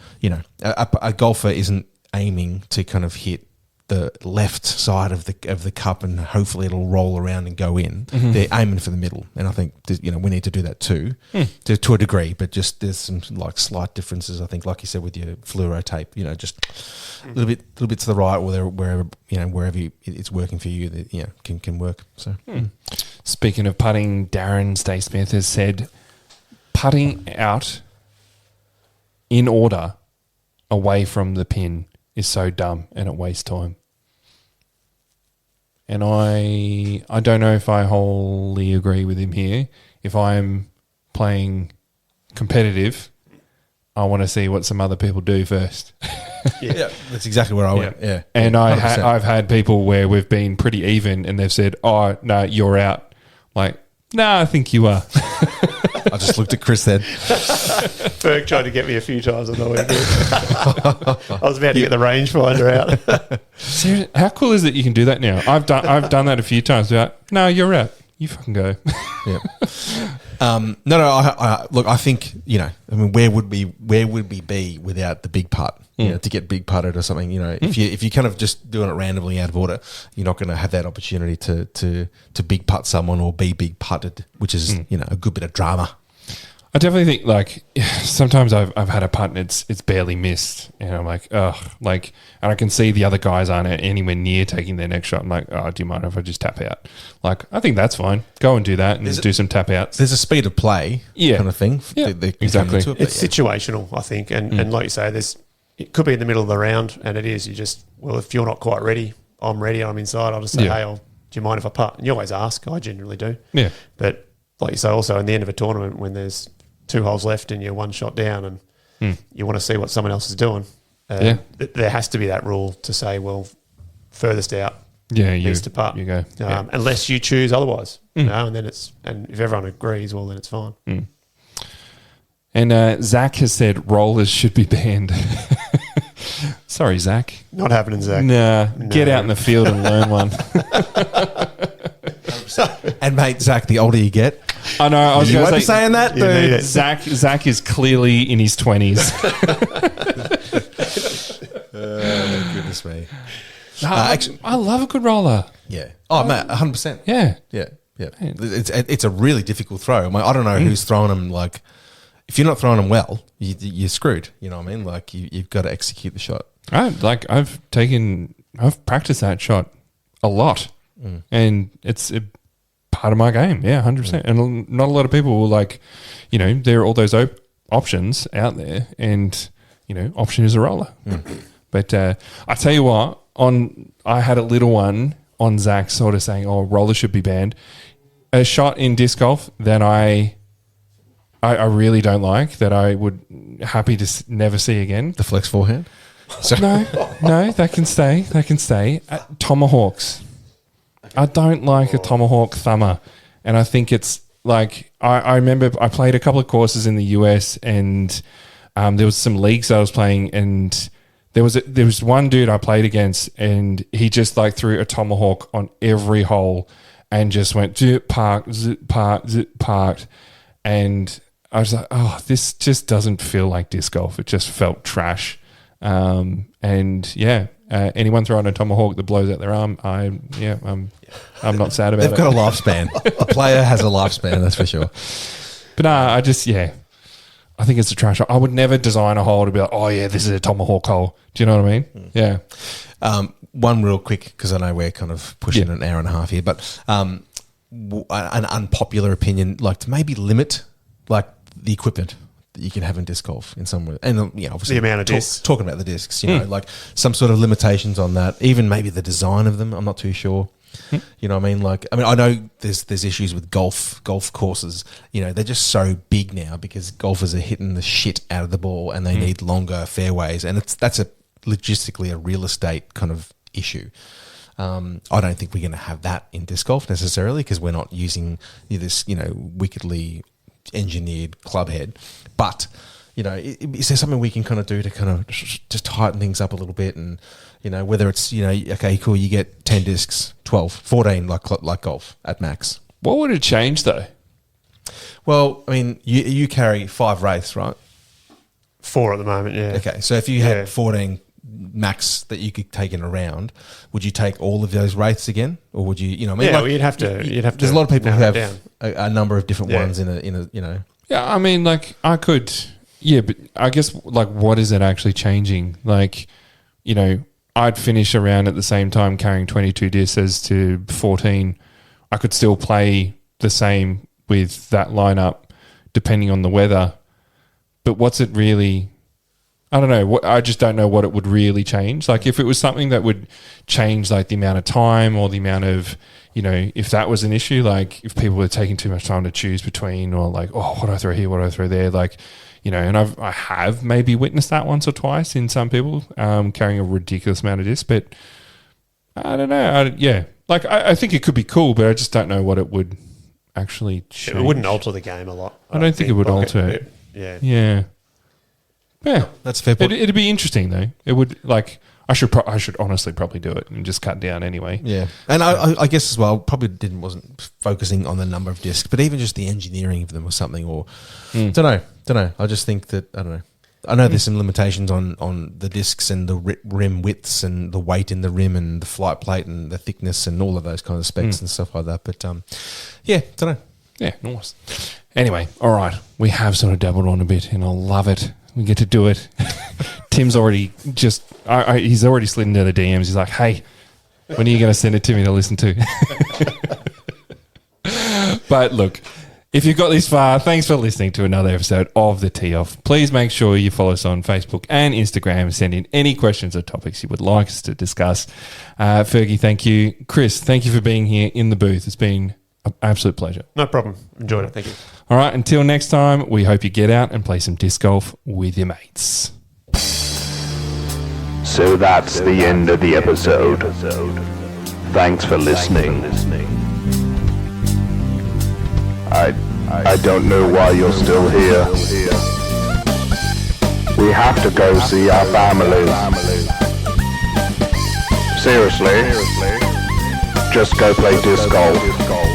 a golfer isn't aiming to kind of hit the left side of the cup and hopefully it'll roll around and go in. They're aiming for the middle, and I think we need to do that too, to a degree. But just there's some like slight differences. I think, like you said with your fluoro tape, just a little bit to the right, or wherever it's working for you, that can work. So, Speaking of putting, Darren Stay Smith has said putting out in order away from the pin is so dumb and it wastes time. And I don't know if I wholly agree with him here. If I'm playing competitive, I want to see what some other people do first. Yeah, that's exactly where I went. Yeah. And I've had people where we've been pretty even and they've said, "Oh, no, you're out." Like, "No, I think you are." I just looked at Chris then. Ferg tried to get me a few times on the weekend. I was about to get the rangefinder out. Seriously, how cool is it you can do that now? I've done that a few times. No, you're out. You fucking go. Yeah. Look, I think where would we be without the big putt? To get big putted or something. If you kind of just doing it randomly out of order, you're not going to have that opportunity to big putt someone or be big putted, which is a good bit of drama. I definitely think sometimes I've had a putt and it's barely missed, and I'm like, ugh, and I can see the other guys aren't anywhere near taking their next shot. I'm like, oh, do you mind if I just tap out? I think that's fine. Go and do that and do some tap outs. There's a speed of play kind of thing. Yeah, exactly. It's situational, I think, and like you say, it could be in the middle of the round, and it is. You just, if you're not quite ready, I'm ready, I'm inside. I'll just say, hey, do you mind if I putt? And you always ask. I generally do. Yeah. But like you say, also in the end of a tournament when there's 2 holes left and you're 1 shot down and you want to see what someone else is doing, there has to be that rule to say, furthest out needs to putt. You go. Unless you choose otherwise. And then and if everyone agrees, then it's fine. And Zach has said rollers should be banned. Sorry, Zach. Not happening, Zach. Nah, get out in the field and learn one. And mate, Zach, the older you get, I know. I was you going won't to be say, saying that, You need dude. it. Zach is clearly in his 20s. Goodness me. Actually, I love a good roller. Yeah. Oh, mate, 100%. Yeah. Yeah. Yeah. It's a really difficult throw. I mean, I don't know who's throwing them. Like, if you're not throwing them well, you're screwed. You know what I mean? Like, you've got to execute the shot. I've practiced that shot a lot, and it's a part of my game. Yeah, 100%. And not a lot of people will there are all those options out there, and option is a roller. But I tell you what, I had a little one on Zach sort of saying, "Oh, roller should be banned." A shot in disc golf that I really don't like, that I would happy to never see again. The flex forehand? No, that can stay. That can stay. Tomahawks. I don't like a tomahawk thumber, and I think it's like I remember I played a couple of courses in the US, and there was some leagues I was playing, and there was one dude I played against, and he just like threw a tomahawk on every hole, and just went zip parked, and I was like, oh, this just doesn't feel like disc golf. It just felt trash. Anyone throwing a tomahawk that blows out their arm, I'm not sad about it. They've got a lifespan. A player has a lifespan, that's for sure. But I think it's a trash hole. I would never design a hole to be like, oh yeah, this is a tomahawk hole. Do you know what I mean? Yeah. One real quick, because I know we're kind of pushing an hour and a half here, but an unpopular opinion, like to maybe limit like the equipment that you can have in disc golf in some way, and obviously The amount of discs. Talking about the discs, like some sort of limitations on that, even maybe the design of them. I'm not too sure. You know what I mean? Like, I know there's issues with golf courses. They're just so big now because golfers are hitting the shit out of the ball, and they need longer fairways, and that's logistically a real estate kind of issue. I don't think we're going to have that in disc golf necessarily, because we're not using this wickedly engineered club head. But is there something we can kind of do to kind of just tighten things up a little bit? And whether it's okay, cool, you get 10 discs, 12, 14 like golf at max. What would it change though? Well, I mean, you carry 5 wraiths, right? 4 at the moment, yeah. Okay, so if you had 14 max that you could take in a round, would you take all of those wraiths again, or would you? Yeah, well, you'd have to. There's a lot of people who narrow it have down. a number of different ones in a. Yeah, I mean, like I could. Yeah, but I guess like what is it actually changing? Like, I'd finish around at the same time carrying 22 discs as to 14. I could still play the same with that lineup, depending on the weather. But what's it really? I don't know. I just don't know what it would really change. Like if it was something that would change like the amount of time or the amount of, if that was an issue, like if people were taking too much time to choose between, or like, oh, what do I throw here? What do I throw there? Like, and I have maybe witnessed that once or twice in some people carrying a ridiculous amount of discs, but I don't know. Like I think it could be cool, but I just don't know what it would actually change. It wouldn't alter the game a lot. I don't think it would alter it. Yeah. Yeah. Yeah, that's a fair point. It'd be interesting though. It would I should honestly probably do it and just cut down anyway. Yeah, and I guess as well probably wasn't focusing on the number of discs, but even just the engineering of them or something. Or don't know. I just think that I don't know. I know there's some limitations on the discs and the rim widths and the weight in the rim and the flight plate and the thickness and all of those kind of specs and stuff like that. But yeah, don't know. Yeah, nice. Anyway, all right, we have sort of dabbled on a bit, and I love it. We get to do it. Tim's already he's already slid into the DMs. He's like, hey, when are you going to send it to me to listen to? But look, if you've got this far, thanks for listening to another episode of The Tee Off. Please make sure you follow us on Facebook and Instagram. Send in any questions or topics you would like us to discuss. Fergie, thank you. Chris, thank you for being here in the booth. It's been an absolute pleasure. No problem. Enjoyed it. Thank you. All right, until next time, we hope you get out and play some disc golf with your mates. So that's the end of the episode. Thanks for listening. I don't know why you're still here. We have to go see our families. Seriously, just go play disc golf.